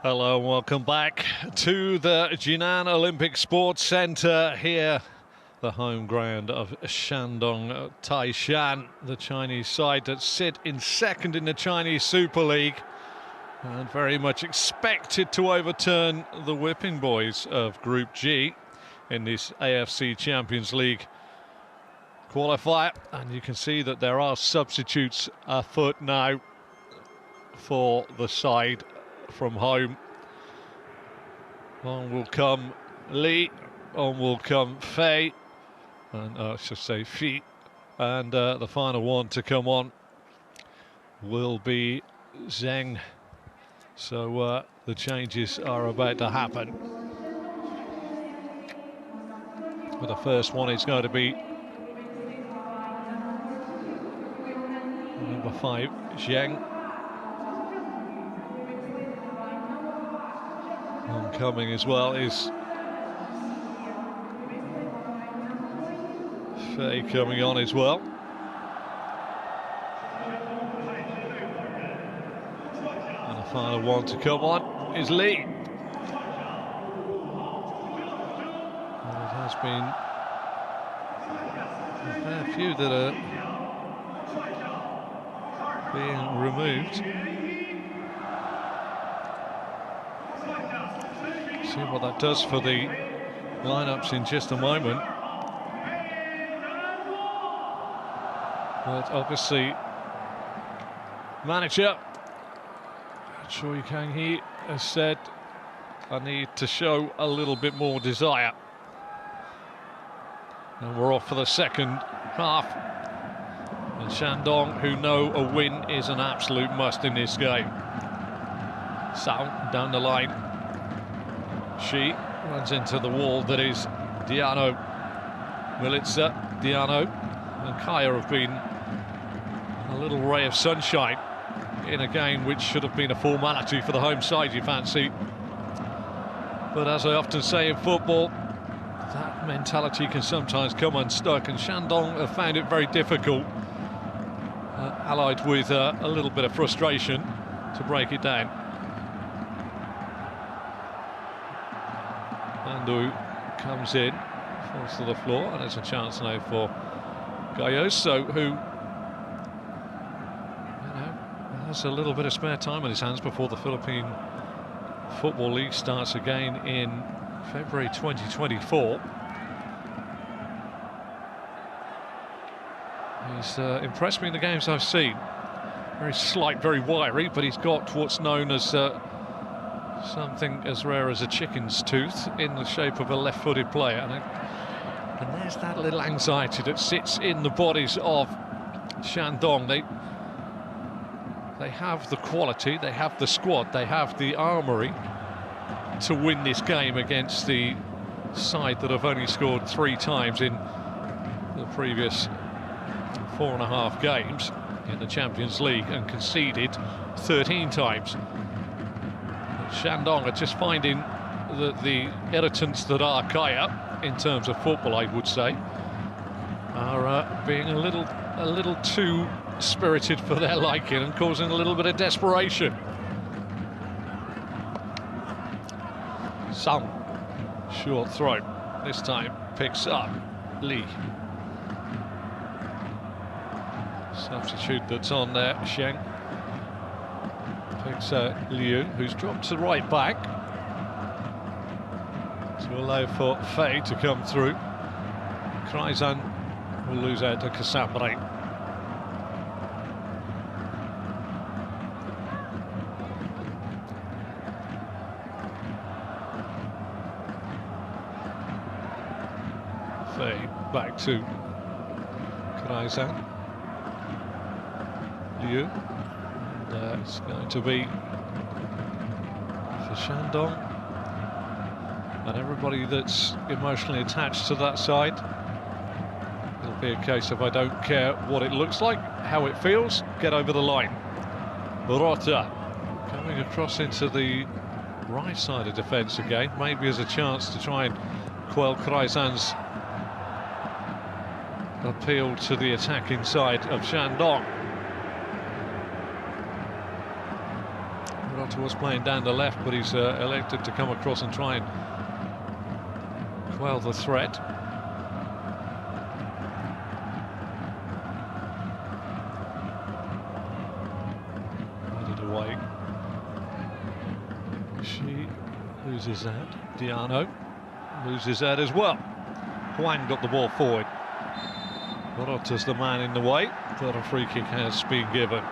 Speaker 1: Hello and welcome back to the Jinan Olympic Sports Centre here, the home ground of Shandong Taishan, the Chinese side that sit in second in the Chinese Super League and very much expected to overturn the whipping boys of Group G in this AFC Champions League qualifier. And you can see that there are substitutes afoot now for the side from home. On will come Li, on will come Fei, and I should say Fi, and the final one to come on will be Zheng. So the changes are about to happen. But the first one is going to be number 5, Zheng. Coming as well is Fei coming on as well. And the final one to come on is Li. And it has been a fair few that are being removed. See what that does for the lineups in just a moment. But obviously, manager Choi Kang-hee has said, I need to show a little bit more desire. And we're off for the second half. And Shandong, who know a win is an absolute must in this game. Sound down the line. She runs into the wall that is Diano, Militza, Diano and Kaya have been a little ray of sunshine in a game which should have been a formality for the home side, you fancy. But as I often say in football, that mentality can sometimes come unstuck, and Shandong have found it very difficult, allied with a little bit of frustration, to break it down. Andu comes in, falls to the floor, and there's a chance now for Gayoso, who has a little bit of spare time on his hands before the Philippine Football League starts again in February 2024. He's impressed me in the games I've seen. Very slight, very wiry, but he's got what's known as something as rare as a chicken's tooth in the shape of a left-footed player. And there's that little anxiety that sits in the bodies of Shandong. They have the quality, they have the squad, they have the armoury to win this game against the side that have only scored 3 times in the previous 4.5 games in the Champions League and conceded 13 times. Shandong are just finding that the irritants that are Kaya, in terms of football, I would say, are being a little too spirited for their liking and causing a little bit of desperation. Some short throw, this time picks up Li. Substitute that's on there, Sheng. Picks Liu, who's dropped to right back to allow for Fei to come through. Kreizan will lose out to Casabre. Fei back to Kreizan. Liu. It's going to be for Shandong and everybody that's emotionally attached to that side. It'll be a case of I don't care what it looks like, how it feels, get over the line. Rota coming across into the right side of defence again, maybe as a chance to try and quell Kreizan's appeal to the attacking side of Shandong. Rotter was playing down the left, but he's elected to come across and try and quell the threat. Headed away. She loses that. Diano loses that as well. Huang got the ball forward. Rotter's the man in the way, but a free kick has been given.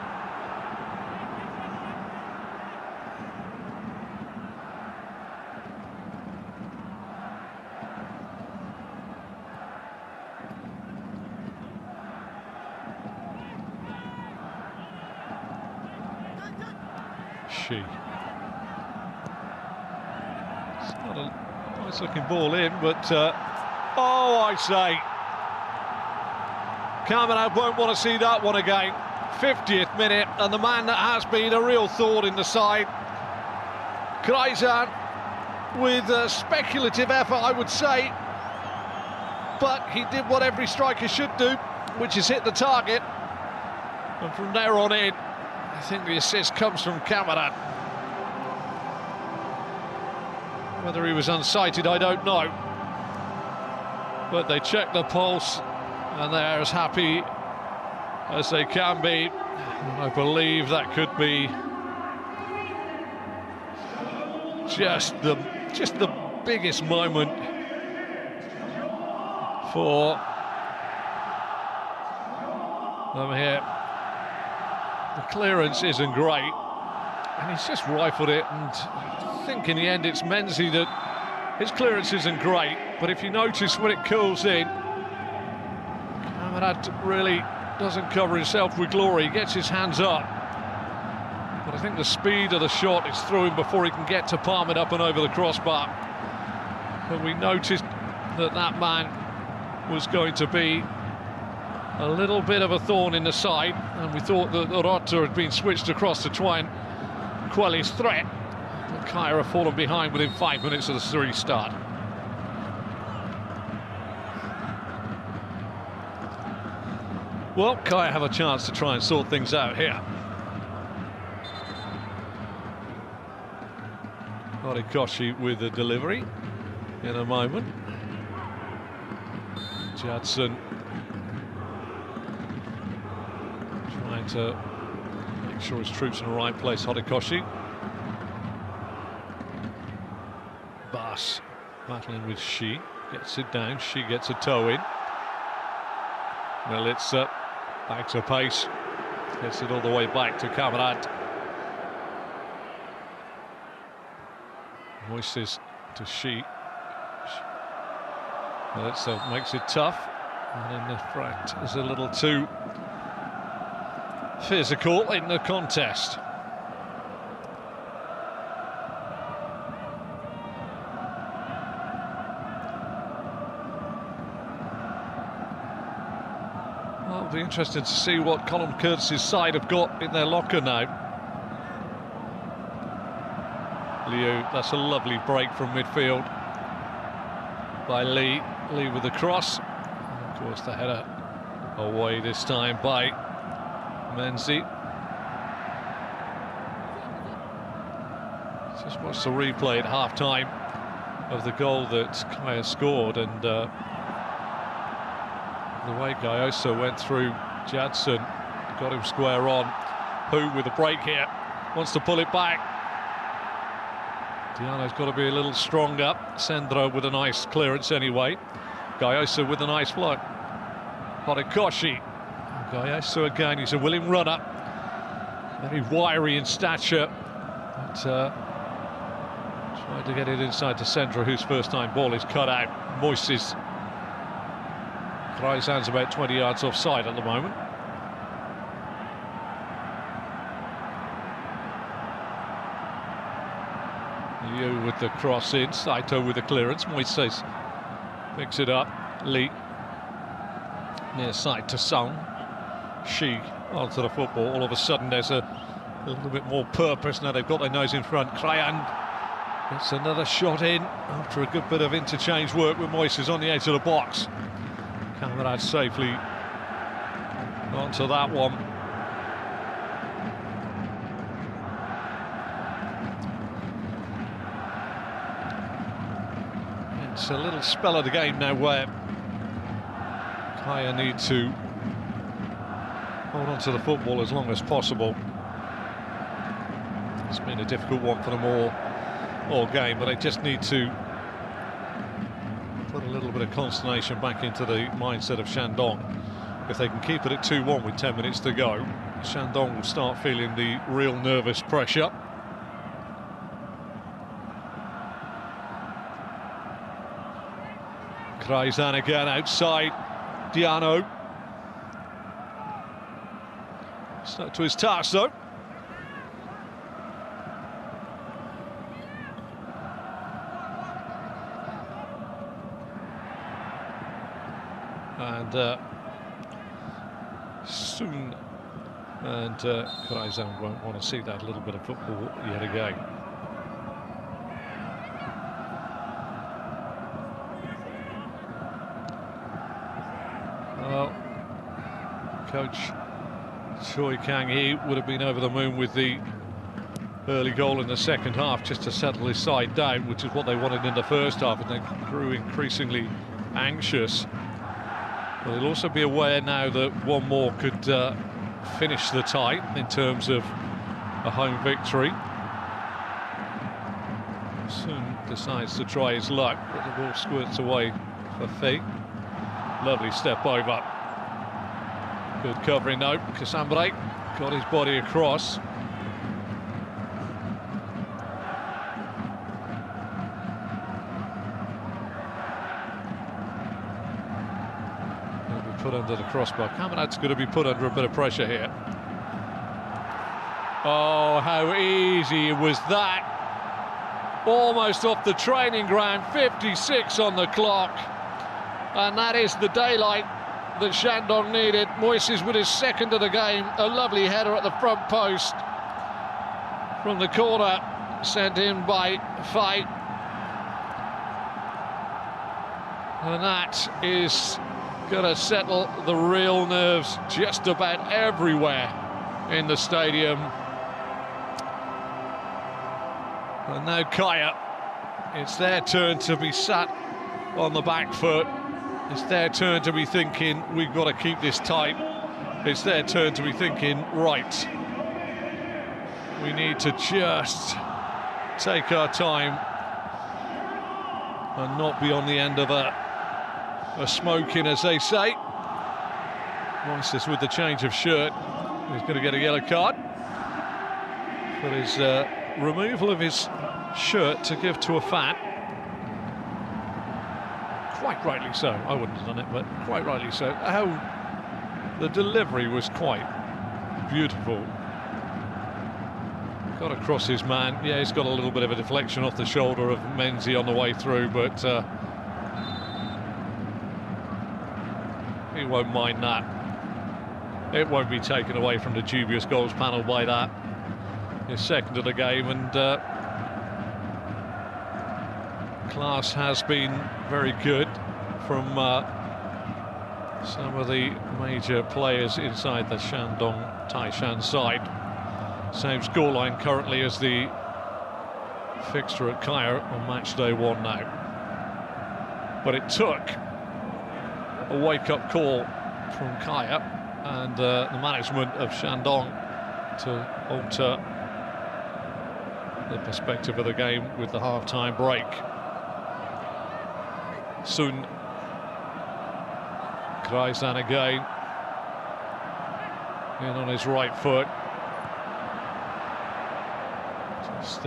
Speaker 1: It's not a nice looking ball in, but oh, I say, Cameron won't want to see that one again. 50th minute, and the man that has been a real thorn in the side, Taishan, with a speculative effort, I would say, but he did what every striker should do, which is hit the target, and from there on in, I think the assist comes from Cameron. Whether he was unsighted, I don't know. But they check the pulse, and they're as happy as they can be. And I believe that could be just the biggest moment for them here. The clearance isn't great, and he's just rifled it, and I think in the end it's Menzies that his clearance isn't great, but if you notice when it curls in, Cameron really doesn't cover himself with glory. He gets his hands up, but I think the speed of the shot is through him before he can get to palm it up and over the crossbar. But we noticed that that man was going to be a little bit of a thorn in the side, and we thought that Rotter had been switched across to try and quell his threat. But Kaya fallen behind within 5 minutes of the restart. Well, Kaya have a chance to try and sort things out here. Horikoshi with the delivery in a moment. Judson trying to make sure his troops in the right place. Horikoshi. Bass battling with Shi. Gets it down. Shi gets a toe in. Melitza back to pace. Gets it all the way back to Kamarad. Voices to Shi. Melitza makes it tough. And then the front is a little too physical in the contest. Well, it'll be interesting to see what Colin Curtis's side have got in their locker now. Liu, that's a lovely break from midfield by Lee. Lee with the cross. And of course, the header away this time by Menzies. Just watched the replay at half-time of the goal that Kaya scored, and the way Gayoso went through Judson, got him square on. Hu with a break here, wants to pull it back. Diano's got to be a little stronger. Sendro with a nice clearance anyway. Gayoso with a nice flow. Horikoshi. Gayoso again, he's a willing runner. Very wiry in stature. But tried to get it inside to Sendro, whose first time ball is cut out. Moises. Taishan's about 20 yards offside at the moment. Yu with the cross in, Saito with the clearance. Moises picks it up. Lee near side to Song. Shi onto the football. All of a sudden there's a little bit more purpose now. They've got their nose in front. Krayan gets another shot in after a good bit of interchange work with Moises on the edge of the box. Camarad safely onto that one. It's a little spell of the game now where Kaya need to hold on to the football as long as possible. It's been a difficult one for them all game, but they just need to put a little bit of consternation back into the mindset of Shandong. If they can keep it at 2-1 with 10 minutes to go, Shandong will start feeling the real nervous pressure. Taishan again outside. Diano. Stuck to his task though. And soon, and Taishan won't want to see that little bit of football yet again. Well, Coach Choi Kang-hee would have been over the moon with the early goal in the second half just to settle his side down, which is what they wanted in the first half, and they grew increasingly anxious. But they'll also be aware now that one more could finish the tie in terms of a home victory. Soon decides to try his luck, but the ball squirts away for Fei. Lovely step over. Good covering though. Casambre got his body across. He'll be put under the crossbar. Cameron's going to be put under a bit of pressure here. Oh, how easy was that. Almost off the training ground. 56 on the clock. And that is the daylight that Shandong needed. Moises with his second of the game. A lovely header at the front post from the corner, sent in by Fei. And that is going to settle the real nerves just about everywhere in the stadium. And now Kaya, it's their turn to be sat on the back foot. It's their turn to be thinking, we've got to keep this tight. It's their turn to be thinking, right, we need to just take our time and not be on the end of a smoking, as they say. Moises with the change of shirt. He's going to get a yellow card for his removal of his shirt to give to a fan. Quite rightly so. I wouldn't have done it, but quite rightly so. How the delivery was quite beautiful. Got across his man. Yeah, he's got a little bit of a deflection off the shoulder of Menzi on the way through, but he won't mind that. It won't be taken away from the dubious goals panel by that. His second of the game, and class has been very good from some of the major players inside the Shandong Taishan side. Same scoreline currently as the fixture at Kaya on match day 1 now. But it took a wake-up call from Kaya and the management of Shandong to alter the perspective of the game with the half-time break. Soon, Taishan again, in on his right foot. Just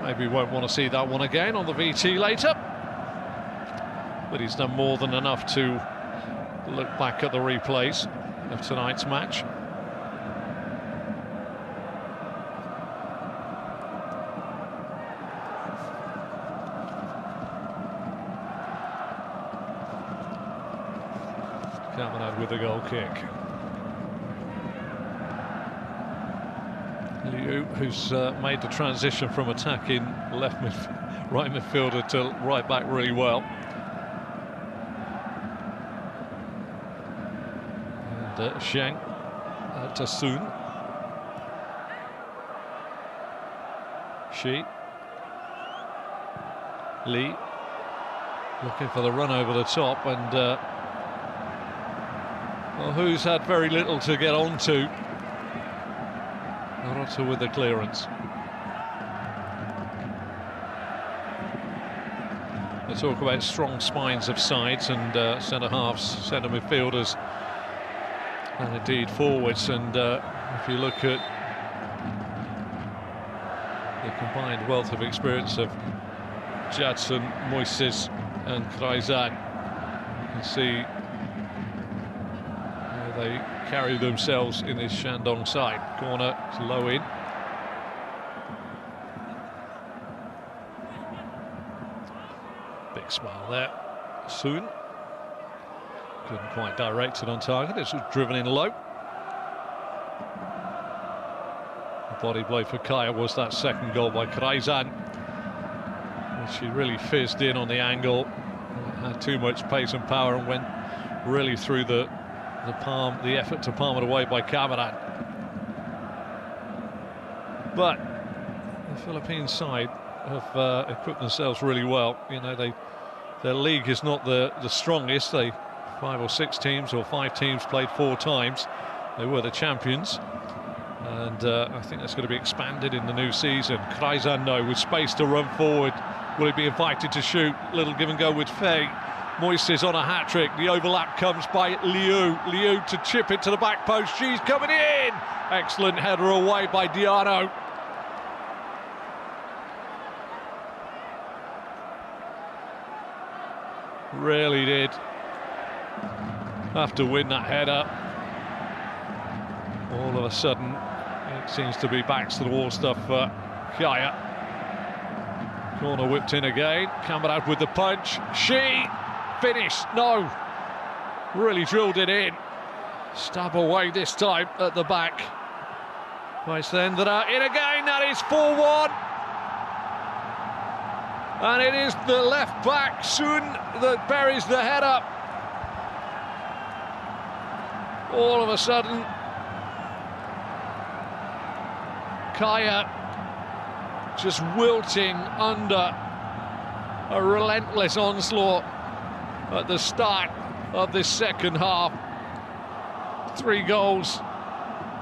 Speaker 1: maybe won't want to see that one again on the VT later. But he's done more than enough to look back at the replays of tonight's match. Cameron with the goal kick. Liu, who's made the transition from attacking right midfielder to right back really well. And Sheng to Sun. Shi. Li. looking for the run over the top, and well, who's had very little to get onto. Naroto with the clearance. They talk about strong spines of sides and centre halves, centre midfielders, and indeed forwards. And if you look at the combined wealth of experience of Jadson, Moises and Taishan, you can see how they carry themselves in this Shandong side. Corner is low in. Big smile there. Soon couldn't quite direct it on target. It was driven in low. The body blow for Kaya was that second goal by Taishan, which he really fizzed in on the angle. Had too much pace and power and went really through the effort to palm it away by Cameron. But the Philippine side have equipped themselves really well. You know, their league is not the strongest. They 5 or 6 teams or 5 teams played 4 times. They were the champions, and I think that's going to be expanded in the new season. Taishan, no, with space to run forward. Will he be invited to shoot? Little give and go with Fei. Moises on a hat-trick. The overlap comes by Liu. Liu to chip it to the back post. She's coming in. Excellent header away by Diano. Really did have to win that header. All of a sudden, it seems to be backs to the wall stuff for Kaya. Corner whipped in again. Cameron with the punch. She finished. No. Really drilled it in. Stab away this time at the back. Nice then that in again. That is 4-1. And it is the left back, Sun, that buries the header. All of a sudden, Kaya just wilting under a relentless onslaught at the start of this second half. 3 goals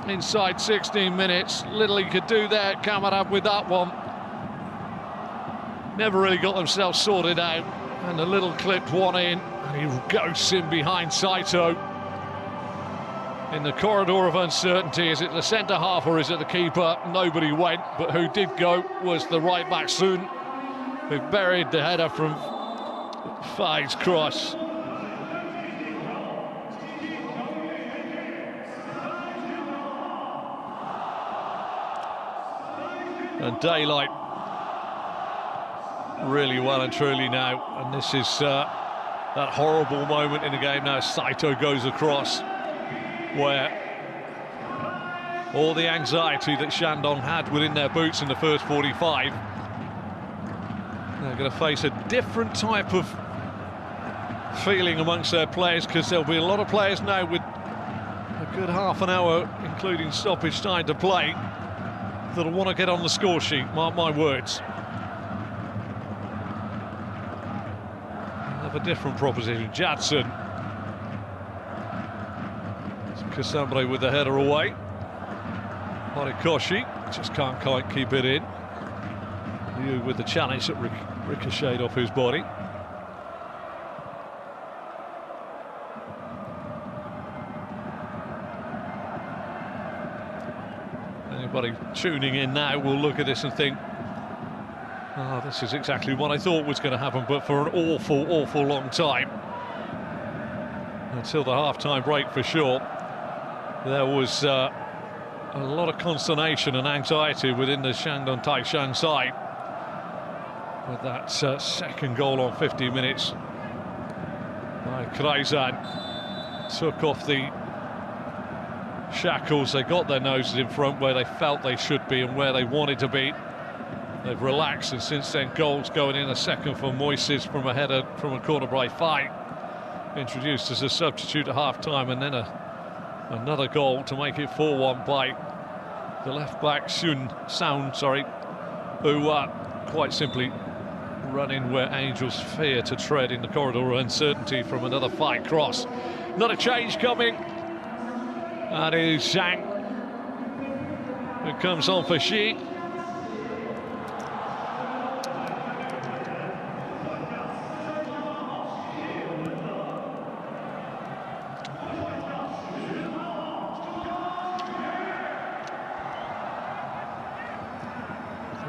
Speaker 1: inside 16 minutes. Little he could do there, Kamarab, with that one. Never really got themselves sorted out, and a little clipped one in, and he goes in behind Saito. In the corridor of uncertainty, is it the centre half or is it the keeper? Nobody went, but who did go was the right back Sun, who buried the header from Fai's cross. And daylight really well and truly now, and this is that horrible moment in the game now. Saito goes across, where all the anxiety that Shandong had within their boots in the first 45, they're going to face a different type of feeling amongst their players, because there'll be a lot of players now with a good half an hour, including stoppage time to play, that'll want to get on the score sheet, mark my words. They'll have a different proposition. Jadson. Kasambre with the header away. Horikoshi just can't quite keep it in. Liu with the challenge that ricocheted off his body. Anybody tuning in now will look at this and think, oh, this is exactly what I thought was going to happen, but for an awful, awful long time. Until the half-time break for sure. There was a lot of consternation and anxiety within the Shandong Taishan side with that second goal on 50 minutes by Taishan. Took off the shackles. They got their noses in front where they felt they should be and where they wanted to be. They've relaxed, and since then goals going in. A second for Moises from a header from a corner by Fai, introduced as a substitute at half-time, and then another goal to make it 4-1 by the left back Sound, who quite simply running where angels fear to tread in the corridor of uncertainty from another fight cross. Not a change coming. That is Zhang, who comes on for Xi.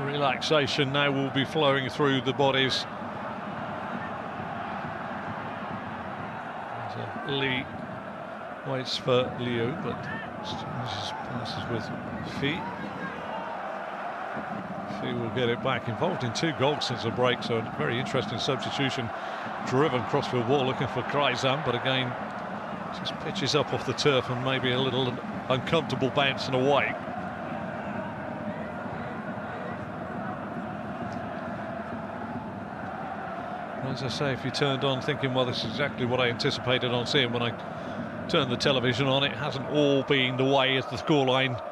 Speaker 1: Relaxation now will be flowing through the bodies. Li waits for Liu, but passes with Fi. Fi will get it back. Involved in 2 goals since the break, so a very interesting substitution. Driven crossfield ball looking for Taishan, but again just pitches up off the turf and maybe a little uncomfortable bounce and away. As I say, if you turned on thinking, well, this is exactly what I anticipated on seeing when I turned the television on, it hasn't all been the way as the scoreline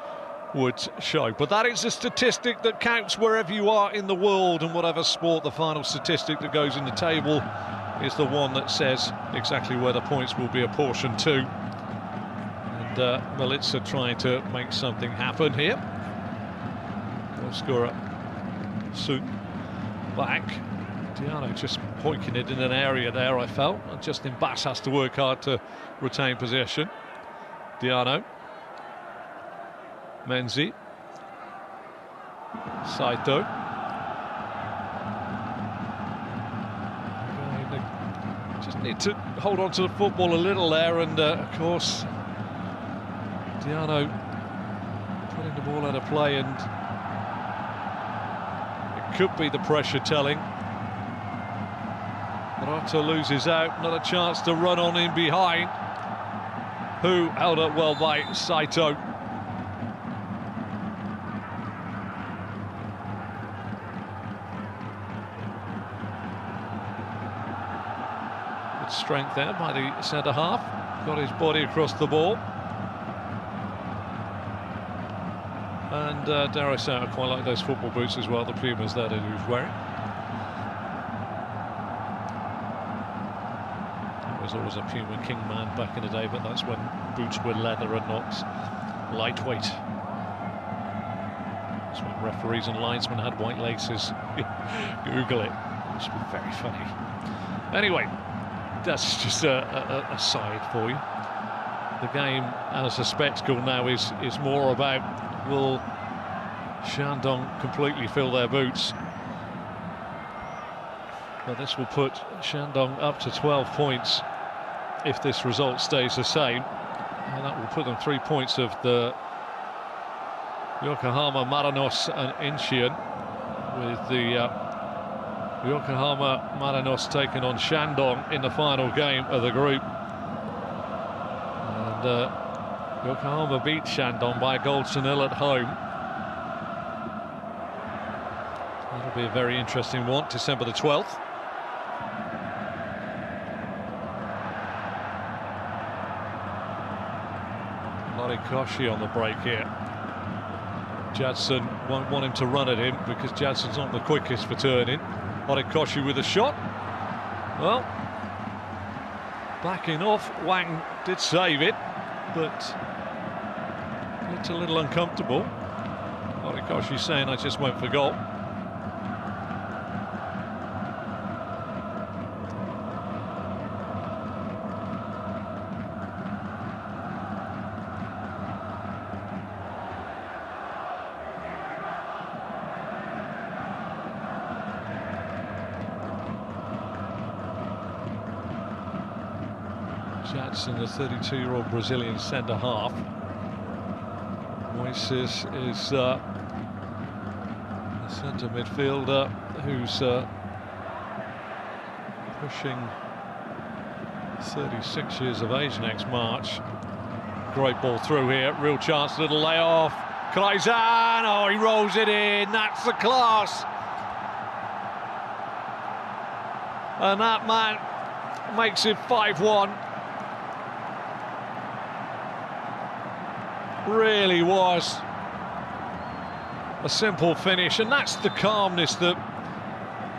Speaker 1: would show. But that is a statistic that counts wherever you are in the world, and whatever sport, the final statistic that goes in the table is the one that says exactly where the points will be apportioned to. And Melitza trying to make something happen here. Goal scorer soon back. Diano just pointing it in an area there, I felt. And Justin Bass has to work hard to retain possession. Diano. Menzi. Saito. Just need to hold on to the football a little there, and of course Diano putting the ball out of play, and it could be the pressure telling. Murata loses out, not a chance to run on in behind. Who held up well by Saito. Good strength there by the centre half. Got his body across the ball. And dare I say, I quite like those football boots as well, the Pumas that he was wearing. Was always a Puma King man back in the day, but that's when boots were leather and not lightweight. That's when referees and linesmen had white laces. Google it. It's very funny. Anyway, that's just a side for you. The game as a spectacle now is more about, will Shandong completely fill their boots? But this will put Shandong up to 12 points if this result stays the same, and that will put them 3 points of the Yokohama Marinos and Inshian, with the Yokohama Marinos taking on Shandong in the final game of the group. And Yokohama beat Shandong by a goal to 0 at home. That'll be a very interesting one, December the 12th. Koshi on the break here. Jadson won't want him to run at him because Jadson's not the quickest for turning. Horikoshi with a shot. Well, backing off. Wang did save it, but looked a little uncomfortable. Horikoshi saying, I just went for goal. Jadson, the 32-year-old Brazilian centre-half. Moises is the centre midfielder who's pushing 36 years of age next March. Great ball through here, real chance, little layoff. Taishan, oh, he rolls it in, that's the class. And that man makes it 5-1. Really was a simple finish, and that's the calmness that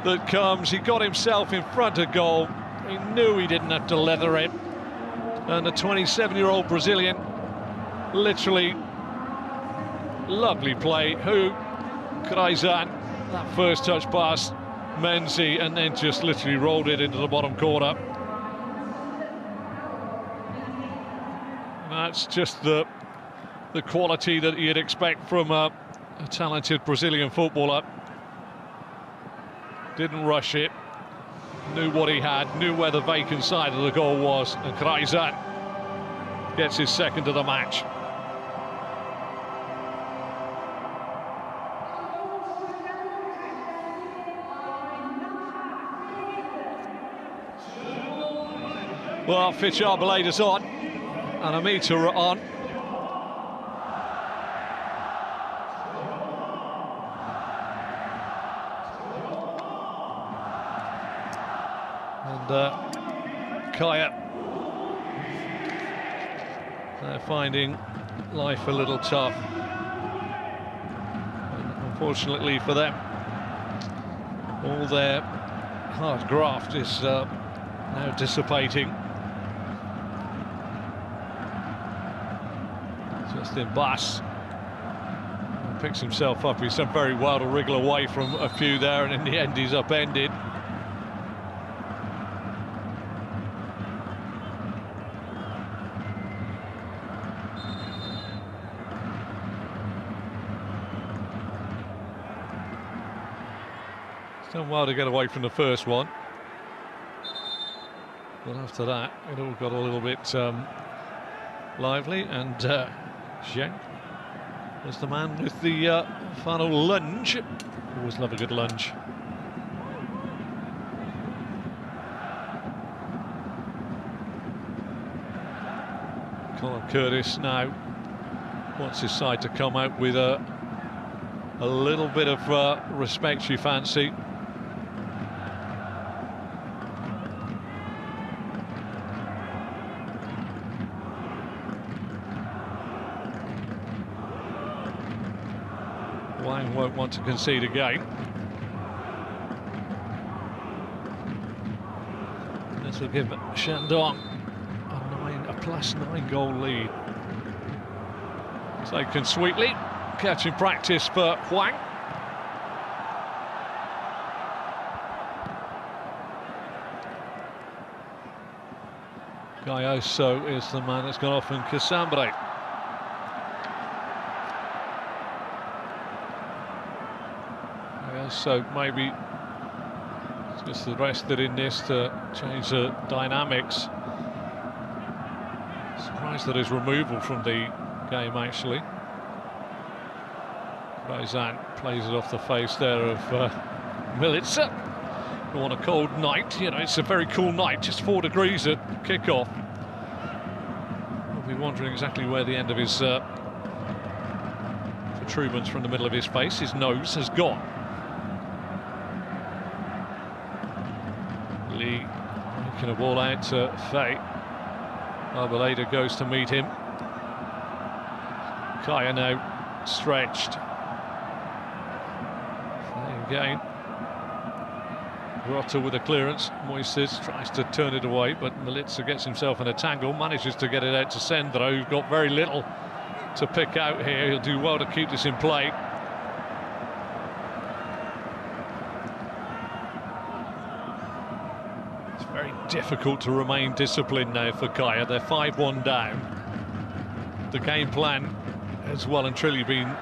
Speaker 1: that comes. He got himself in front of goal. He knew he didn't have to leather it. And the 27-year-old Brazilian, literally, lovely play. Taishan, that first touch past Menzi, and then just literally rolled it into the bottom corner. That's just the quality that you'd expect from a talented Brazilian footballer. Didn't rush it, knew what he had, knew where the vacant side of the goal was, and Taishan gets his second of the match. Well, PHI blade is on, and a metre on. And Kaya, they're finding life a little tough. And unfortunately for them, all their hard graft is now dissipating. Justin Bass picks himself up. He's done very well to wriggle away from a few there, and in the end he's upended. He's done well to get away from the first one, but after that it all got a little bit lively, and Zheng was the man with the final lunge. Always love a good lunge. Colin Curtis now wants his side to come out with a little bit of respect, you fancy. Wang won't want to concede again. This will give Shandong a +9 goal lead. Taken sweetly, catching practice for Wang. Gayoso is the man that's gone off, and Casambre. So maybe it's just rested in this to change the dynamics. Surprised at his removal from the game, actually. Taishan plays it off the face there of Milica. On a cold night, you know, it's a very cool night, just 4 degrees at kick-off. We'll be wondering exactly where the end of his protuberance from the middle of his face, his nose, has gone. Lee making a ball out to Fei. Arboleda goes to meet him. Kaya now stretched. Fei again. Grotta with a clearance. Moises tries to turn it away, but Milica gets himself in a tangle, manages to get it out to Sendro, who's got very little to pick out here. He'll do well to keep this in play. Difficult to remain disciplined now for Kaya. They're 5-1 down. The game plan has well and truly been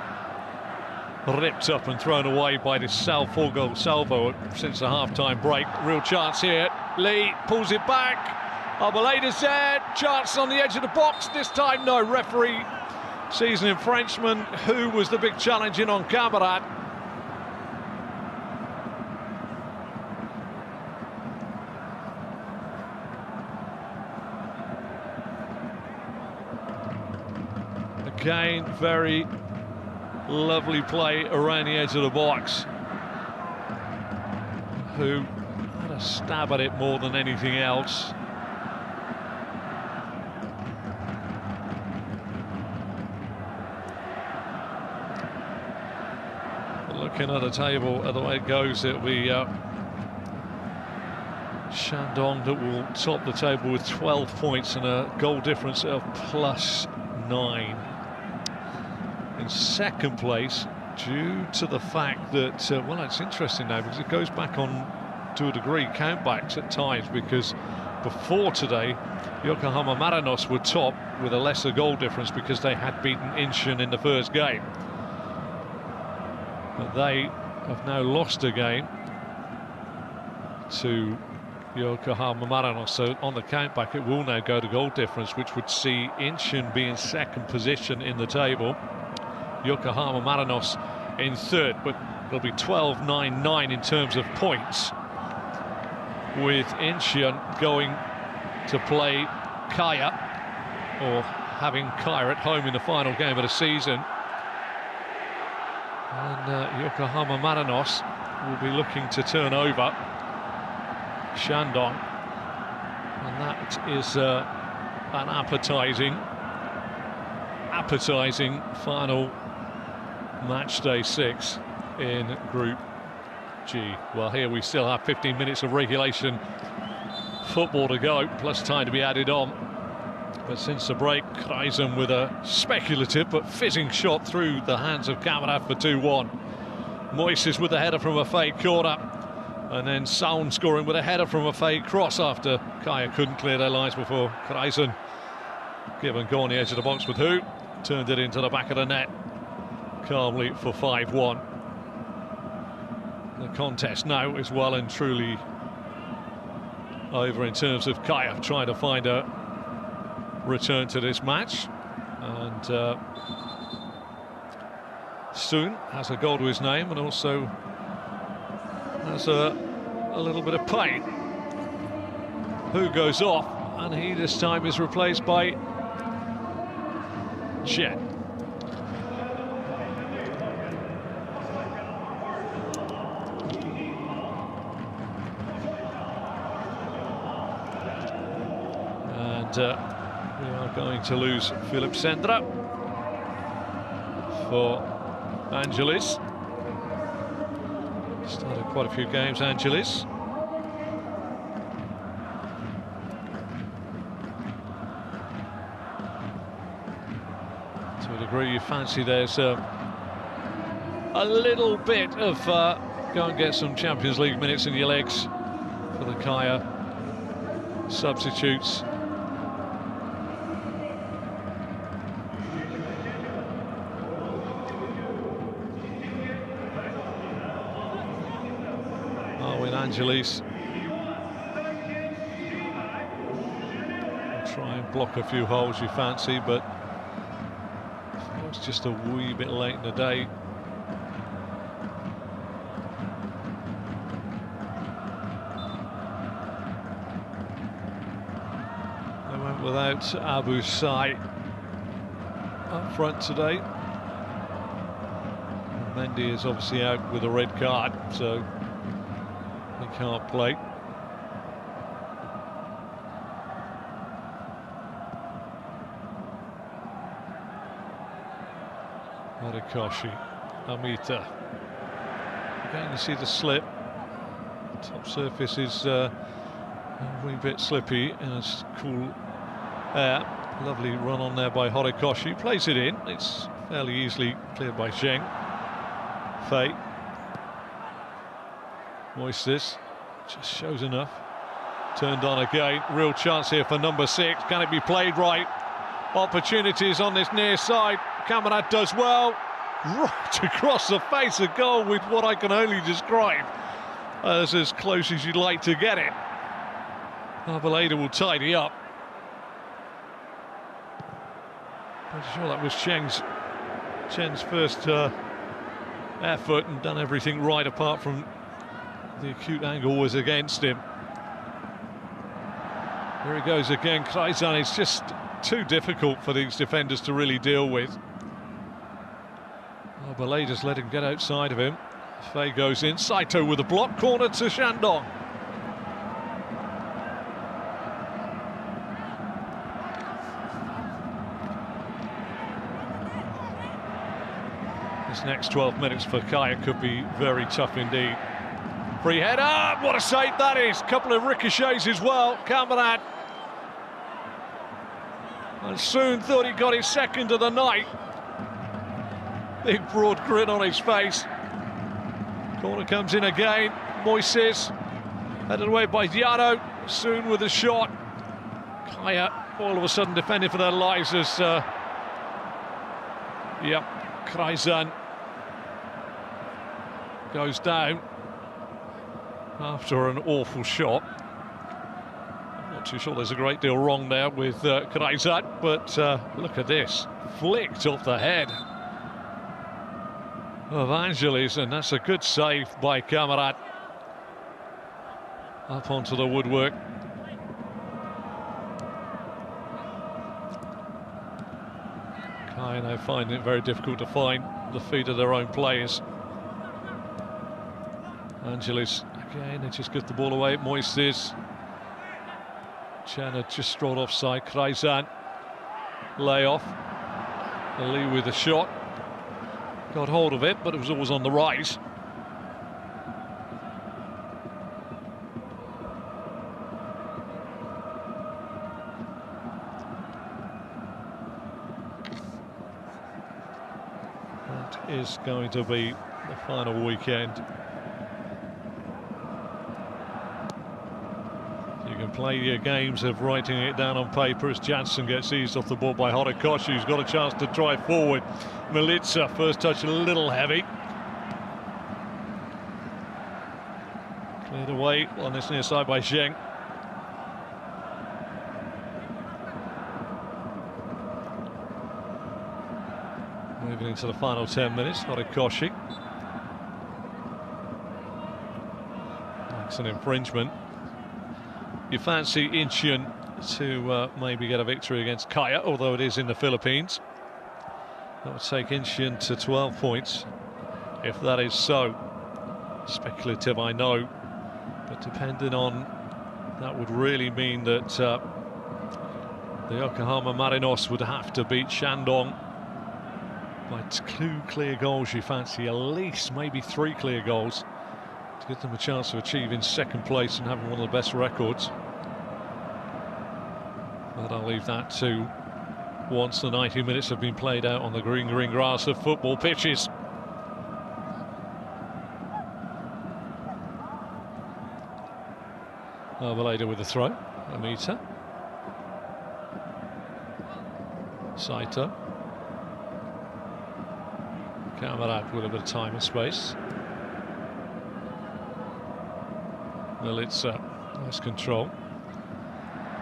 Speaker 1: ripped up and thrown away by this 4-goal salvo since the half-time break. Real chance here. Lee pulls it back. Arboleda's there. Chance on the edge of the box. This time, no. Referee, seasoning Frenchman, who was the big challenge in on Cameron. Again, very lovely play around the edge of the box. Who had a stab at it more than anything else. Looking at the table, the way it goes, it'll be Shandong that will top the table with 12 points and a goal difference of +9. In second place, due to the fact that, well, it's interesting now because it goes back on, to a degree, countbacks at times, because before today, Yokohama Marinos were top with a lesser goal difference because they had beaten Incheon in the first game. But they have now lost a game to Yokohama Marinos, so on the countback it will now go to goal difference, which would see Incheon be in second position in the table, Yokohama Marinos in third, but it'll be 12-9-9 in terms of points, with Incheon going to play Kaya, or having Kaya at home in the final game of the season. And Yokohama Marinos will be looking to turn over Shandong, and that is an appetizing final match day 6 in Group G. Well, here we still have 15 minutes of regulation football to go, plus time to be added on. But since the break, Taishan with a speculative but fizzing shot through the hands of Kamarad for 2-1. Moises with a header from a fake corner, and then Sound scoring with a header from a fake cross after Kaya couldn't clear their lines before Taishan give and go on the edge of the box with who turned it into the back of the net calmly for 5-1. The contest now is well and truly over in terms of Kaya trying to find a return to this match, and Soon has a goal to his name and also has a little bit of pain. Who goes off, and he this time is replaced by CHN. And we are going to lose Philip Sendra for Angelis. Started quite a few games, Angelis. To a degree, you fancy there's a little bit of go and get some Champions League minutes in your legs for the Kaya substitutes. Angelis try and block a few holes you fancy, but it's just a wee bit late in the day. They went without Abu Sai up front today. And Mendy is obviously out with a red card, so he can't play. Horikoshi, Amita. Again, you see the slip. The top surface is a wee bit slippy, and it's cool air. Lovely run on there by Horikoshi. Plays it in. It's fairly easily cleared by Zheng. Fei. Moises just shows enough. Turned on again. Real chance here for number 6. Can it be played right? Opportunities on this near side. Kamarad does well. Right across the face of goal with what I can only describe as close as you'd like to get it. Arboleda will tidy up. I'm sure that was Chen's first effort, and done everything right apart from the acute angle was against him. Here he goes again. Taishan is just too difficult for these defenders to really deal with. Ballet just let him get outside of him. Fei goes in. Saito with a block. Corner to Shandong. This next 12 minutes for Kaya could be very tough indeed. Free header, what a save that is. Couple of ricochets as well, Cameron. And soon thought he got his second of the night. Big broad grin on his face. Corner comes in again. Moises, headed away by Diano. Soon with a shot. Kaya all of a sudden defending for their lives as Taishan goes down after an awful shot. I'm not too sure there's a great deal wrong there with Taishan, but look at this, flicked off the head of Angelis, and that's a good save by Cameron. Up onto the woodwork. Kaya now finding it very difficult to find the feet of their own players. Angelis again, they just get the ball away. Moises. Chana just strolled offside. Taishan, lay off. Ali with a shot. Got hold of it, but it was always on the rise. That is going to be the final weekend. You can play your games of writing it down on paper as Jansen gets eased off the ball by Horikoshi, who's got a chance to drive forward. Milica, first touch a little heavy. Cleared away on this near side by Zheng. Moving into the final 10 minutes, Horikoshi. That's an infringement. You fancy Incheon to maybe get a victory against Kaya, although it is in the Philippines. That would take Incheon to 12 points, if that is so. Speculative, I know, but depending on, that would really mean that the Yokohama Marinos would have to beat Shandong by 2 clear goals. You fancy at least maybe 3 clear goals to give them a chance of achieving second place and having one of the best records. But I'll leave that to once the 90 minutes have been played out on the green grass of football pitches. Valeda with the throw. Amita. Saito. Cameron with a bit of time and space. Milica, nice control.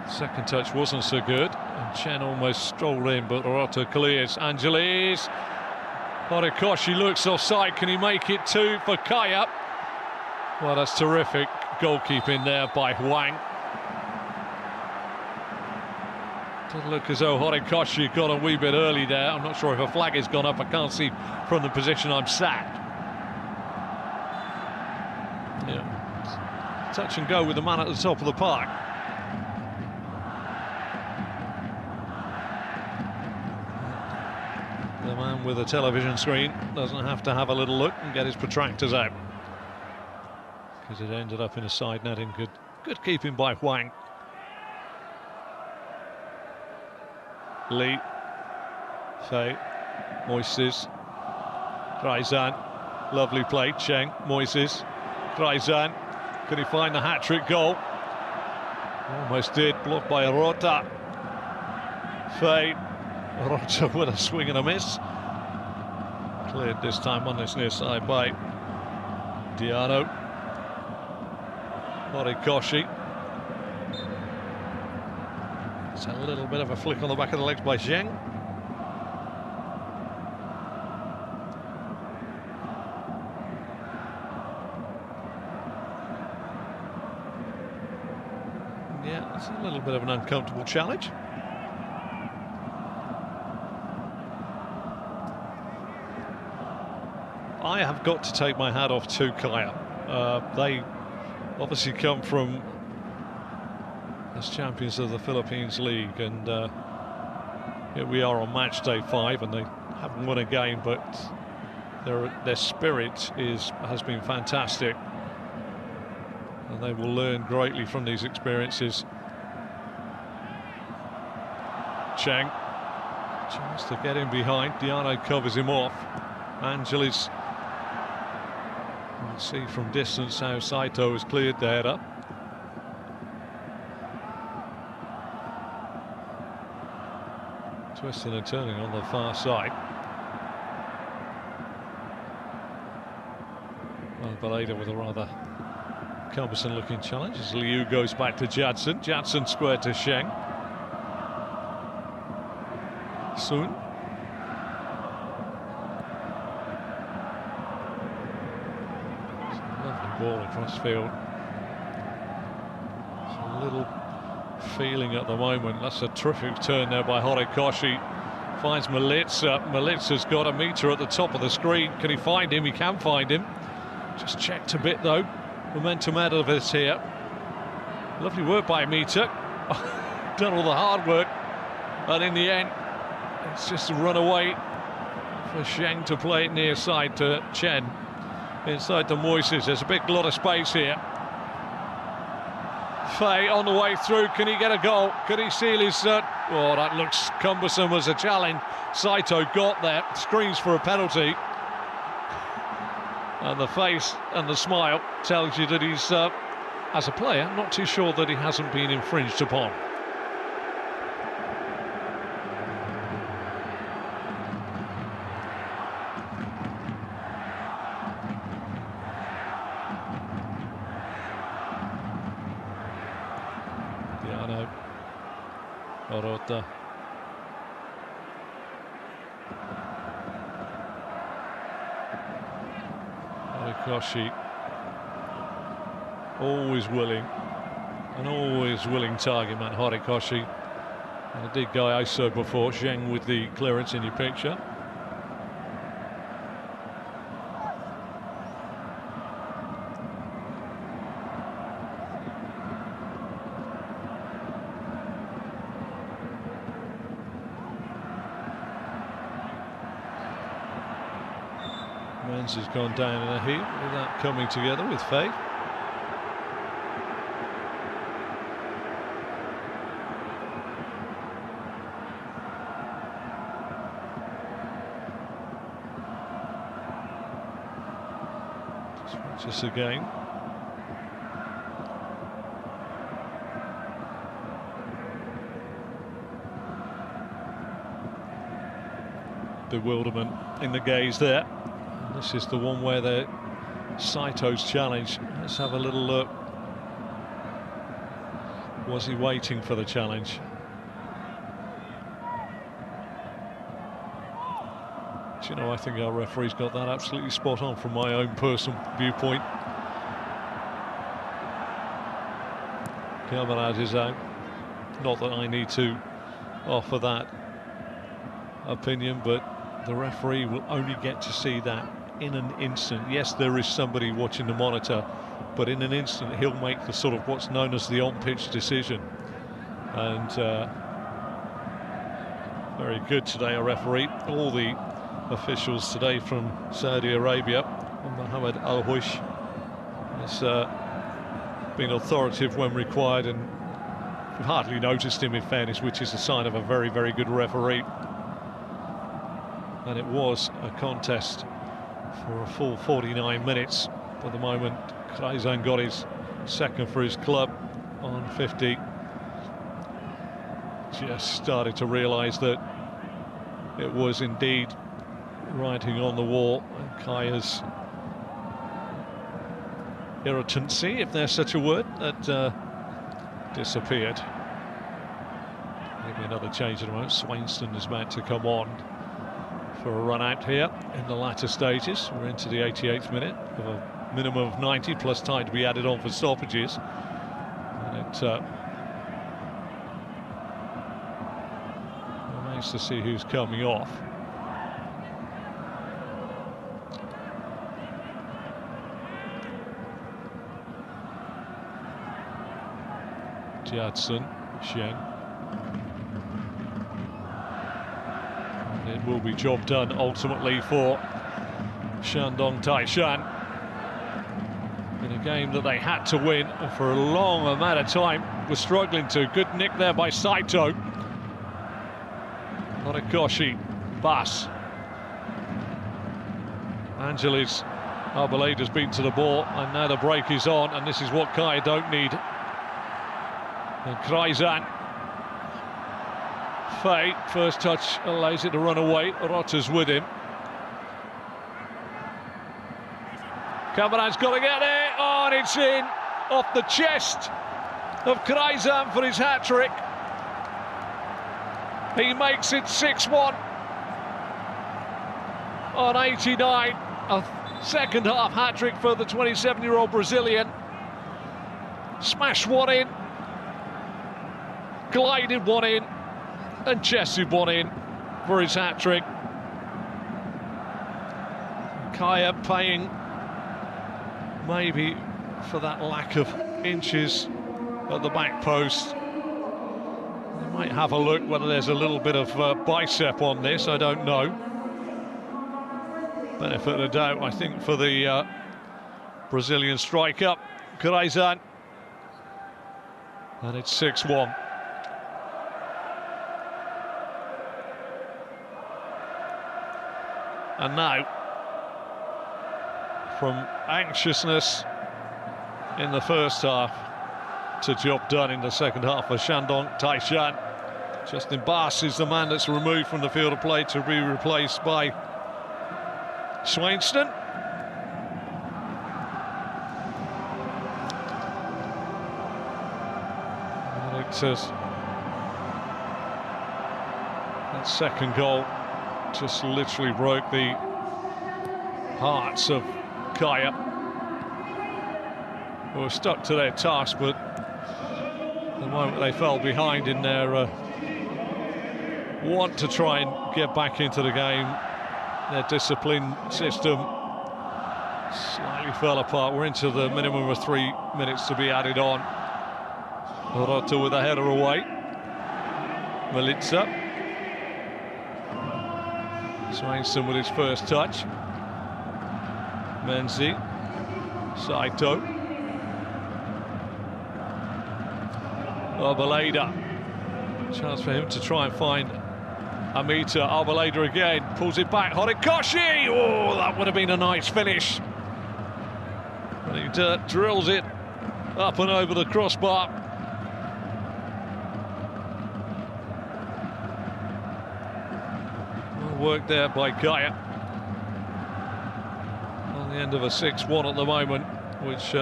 Speaker 1: Second touch wasn't so good, and Chen almost strolled in, but Rota clears. Angelis. Horikoshi looks offside. Can he make it 2 for Kaya? Well, that's terrific goalkeeping there by Huang. Did look as though Horikoshi got a wee bit early there. I'm not sure if a flag has gone up. I can't see from the position I'm sat. Yeah. Touch and go with the man at the top of the park. The man with a television screen doesn't have to have a little look and get his protractors out, because it ended up in a side netting. Good keeping by Huang. Lee, Fei, Moises, Taishan, lovely play. Cheng, Moises, Taishan, could he find the hat-trick goal? Almost did, blocked by Rota. Fei, Rota with a swing and a miss. Cleared this time on this near side by Diano. Horikoshi. It's a little bit of a flick on the back of the legs by Zheng. Yeah, it's a little bit of an uncomfortable challenge. I have got to take my hat off to Kaya. They obviously come from as champions of the Philippines League, and here we are on match day 5, and they haven't won a game, but their spirit has been fantastic. and they will learn greatly from these experiences. Cheng, chance to get in behind. Diano covers him off. Angelis, we'll see from distance how Saito has cleared that up. Twisting and turning on the far side. Well, Baleda with a rather cumbersome looking challenge as Liu goes back to Jadson. Jadson squared to Sheng. Sun. Lovely ball across field. It's a little feeling at the moment. That's a terrific turn there by Horikoshi. Finds Malitza. Malitza's got a meter at the top of the screen. Can he find him? He can find him. Just checked a bit though. Momentum out of it here. Lovely work by Mita. Done all the hard work. And in the end, it's just a run away for Sheng to play it near side to Chen. Inside the Moises. There's a big lot of space here. Fei on the way through. Can he get a goal? Can he seal his... oh, that looks cumbersome as a challenge. Saito got there. Screams for a penalty. And the face and the smile tells you that he's, as a player, not too sure that he hasn't been infringed upon. Diano, Orota. Horikoshi, always willing, an always willing target man, Horikoshi. And I did go ISO before. Zheng with the clearance in your picture. Men's has gone down in a heap with that coming together with Fei. Just again. Bewilderment in the gaze there. This is the one where the Saito's challenge. Let's have a little look. Was he waiting for the challenge? Do you know, I think our referee's got that absolutely spot on from my own personal viewpoint. Camarade is out. Not that I need to offer that opinion, but the referee will only get to see that in an instant. Yes, there is somebody watching the monitor, but in an instant he'll make the sort of what's known as the on-pitch decision. And very good today, a referee. All the officials today from Saudi Arabia, Mohammed Al Huish, has been authoritative when required, and we've hardly noticed him, in fairness, which is a sign of a very, very good referee. And it was a contest for a full 49 minutes. For the moment, Taishan got his second for his club on 50. Just started to realise that it was indeed writing on the wall, and Kaya's irritancy, if there's such a word, that disappeared. Maybe another change at the moment. Swainston is about to come on for a run out here in the latter stages. We're into the 88th minute of a minimum of 90 plus time to be added on for stoppages. And it remains to see who's coming off. Jadson, Sheng. It will be job done ultimately for Shandong Taishan in a game that they had to win for a long amount of time. We're struggling to. Good nick there by Saito. Horikoshi, Bass. Angelis Arbalade's been to the ball, and now the break is on, and this is what Kaya don't need. And Kreizan. Fay, first touch allows it to run away. Rotta's with him. Cameron's got to get it. Oh, and it's in off the chest of Kreizan for his hat-trick. He makes it 6-1 on 89. A second half hat-trick for the 27-year-old Brazilian. Smashed one in, glided one in, and chested one in for his hat-trick. Kaya paying maybe for that lack of inches at the back post. They might have a look whether there's a little bit of bicep on this, I don't know. Benefit of the doubt, I think, for the Brazilian striker, Kreizan. And it's 6-1. And now, from anxiousness in the first half to job done in the second half for Shandong Taishan. Justin Bass is the man that's removed from the field of play to be replaced by Swainston. And it says that second goal just literally broke the hearts of Kaya, who were stuck to their task, but the moment they fell behind in their want to try and get back into the game, their discipline system slightly fell apart. We're into the minimum of 3 minutes to be added on. Rotta with a header away. Melitza. Swainston with his first touch. Menzi. Saito. Arboleda. Chance for him to try and find Amita. Arboleda again, pulls it back. Horikoshi! Oh, that would have been a nice finish. And he drills it up and over the crossbar. Well work there by Kaya. On the end of a 6-1 at the moment, which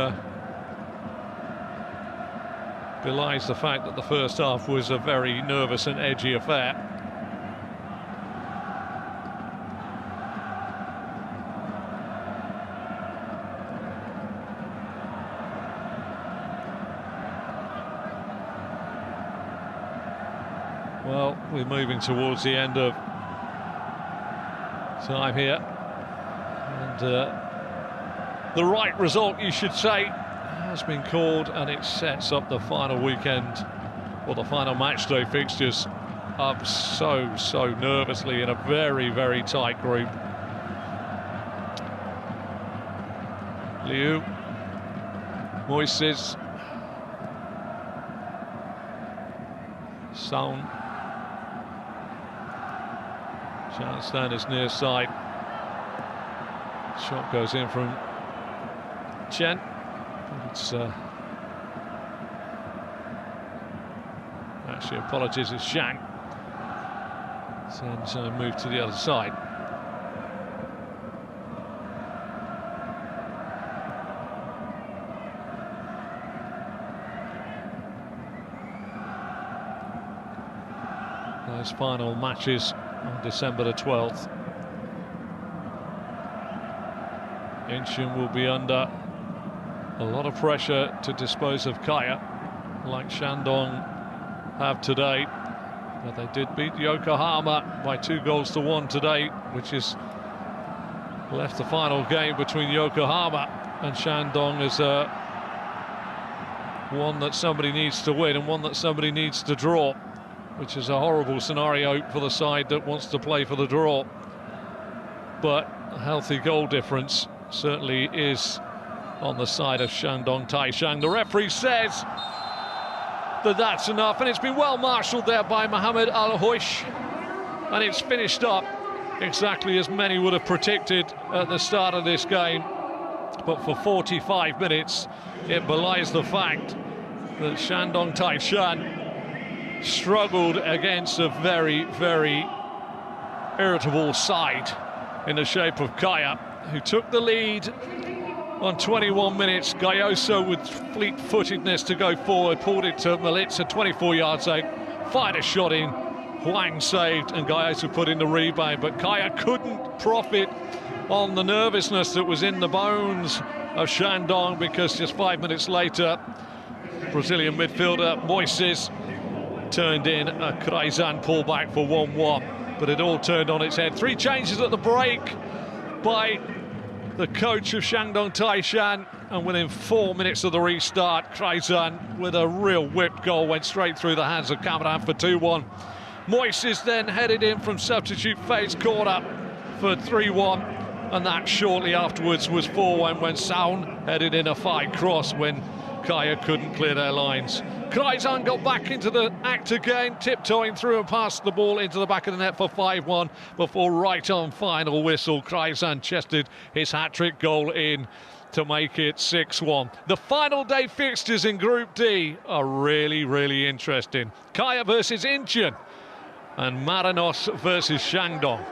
Speaker 1: belies the fact that the first half was a very nervous and edgy affair. Well, we're moving towards the end of time here, and the right result, you should say, has been called, and it sets up the final weekend, or the final match day fixtures, up so nervously in a very, very tight group. Liu, Moises, Sound. Chance down his near side. Shot goes in from Chen. It's actually, apologies, it's Shang. So move to the other side. Those final matches on December the 12th. Incheon will be under a lot of pressure to dispose of Kaya, like Shandong have today. But they did beat Yokohama by 2-1 today, which has left the final game between Yokohama and Shandong as one that somebody needs to win and one that somebody needs to draw, which is a horrible scenario for the side that wants to play for the draw. But a healthy goal difference certainly is on the side of Shandong Taishan. The referee says that that's enough, and it's been well marshalled there by Mohammed Al-Hoish, and it's finished up exactly as many would have predicted at the start of this game. But for 45 minutes, it belies the fact that Shandong Taishan struggled against a very, very irritable side in the shape of Kaya, who took the lead on 21 minutes. Gayoso, with fleet-footedness to go forward, pulled it to Melitza, 24 yards out, fired a shot in. Huang saved, and Gayoso put in the rebound, but Kaya couldn't profit on the nervousness that was in the bones of Shandong, because just 5 minutes later, Brazilian midfielder Moises turned in a Kraizan pullback for 1-1. But it all turned on its head. 3 changes at the break by the coach of Shandong Taishan, and within 4 minutes of the restart, Kraizan, with a real whip goal, went straight through the hands of Cameron for 2-1. Moises then headed in from substitute phase corner for 3-1, and that shortly afterwards was 4-1 when Sound headed in a fine cross when Kaya couldn't clear their lines. Kraizan got back into the act again, tiptoeing through and passed the ball into the back of the net for 5-1 before, right on final whistle, Kraizan chested his hat-trick goal in to make it 6-1. The final day fixtures in Group D are really, really interesting. Kaya versus Incheon and Marinos versus Shandong.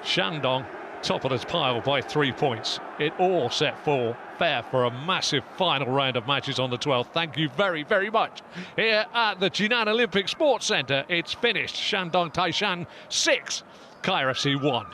Speaker 1: Shandong top of the pile by 3 points. It all set for fair for a massive final round of matches on the 12th. Thank you very, very much. Here at the Jinan Olympic Sports Centre, it's finished. Shandong Taishan 6, Kaya FC 1.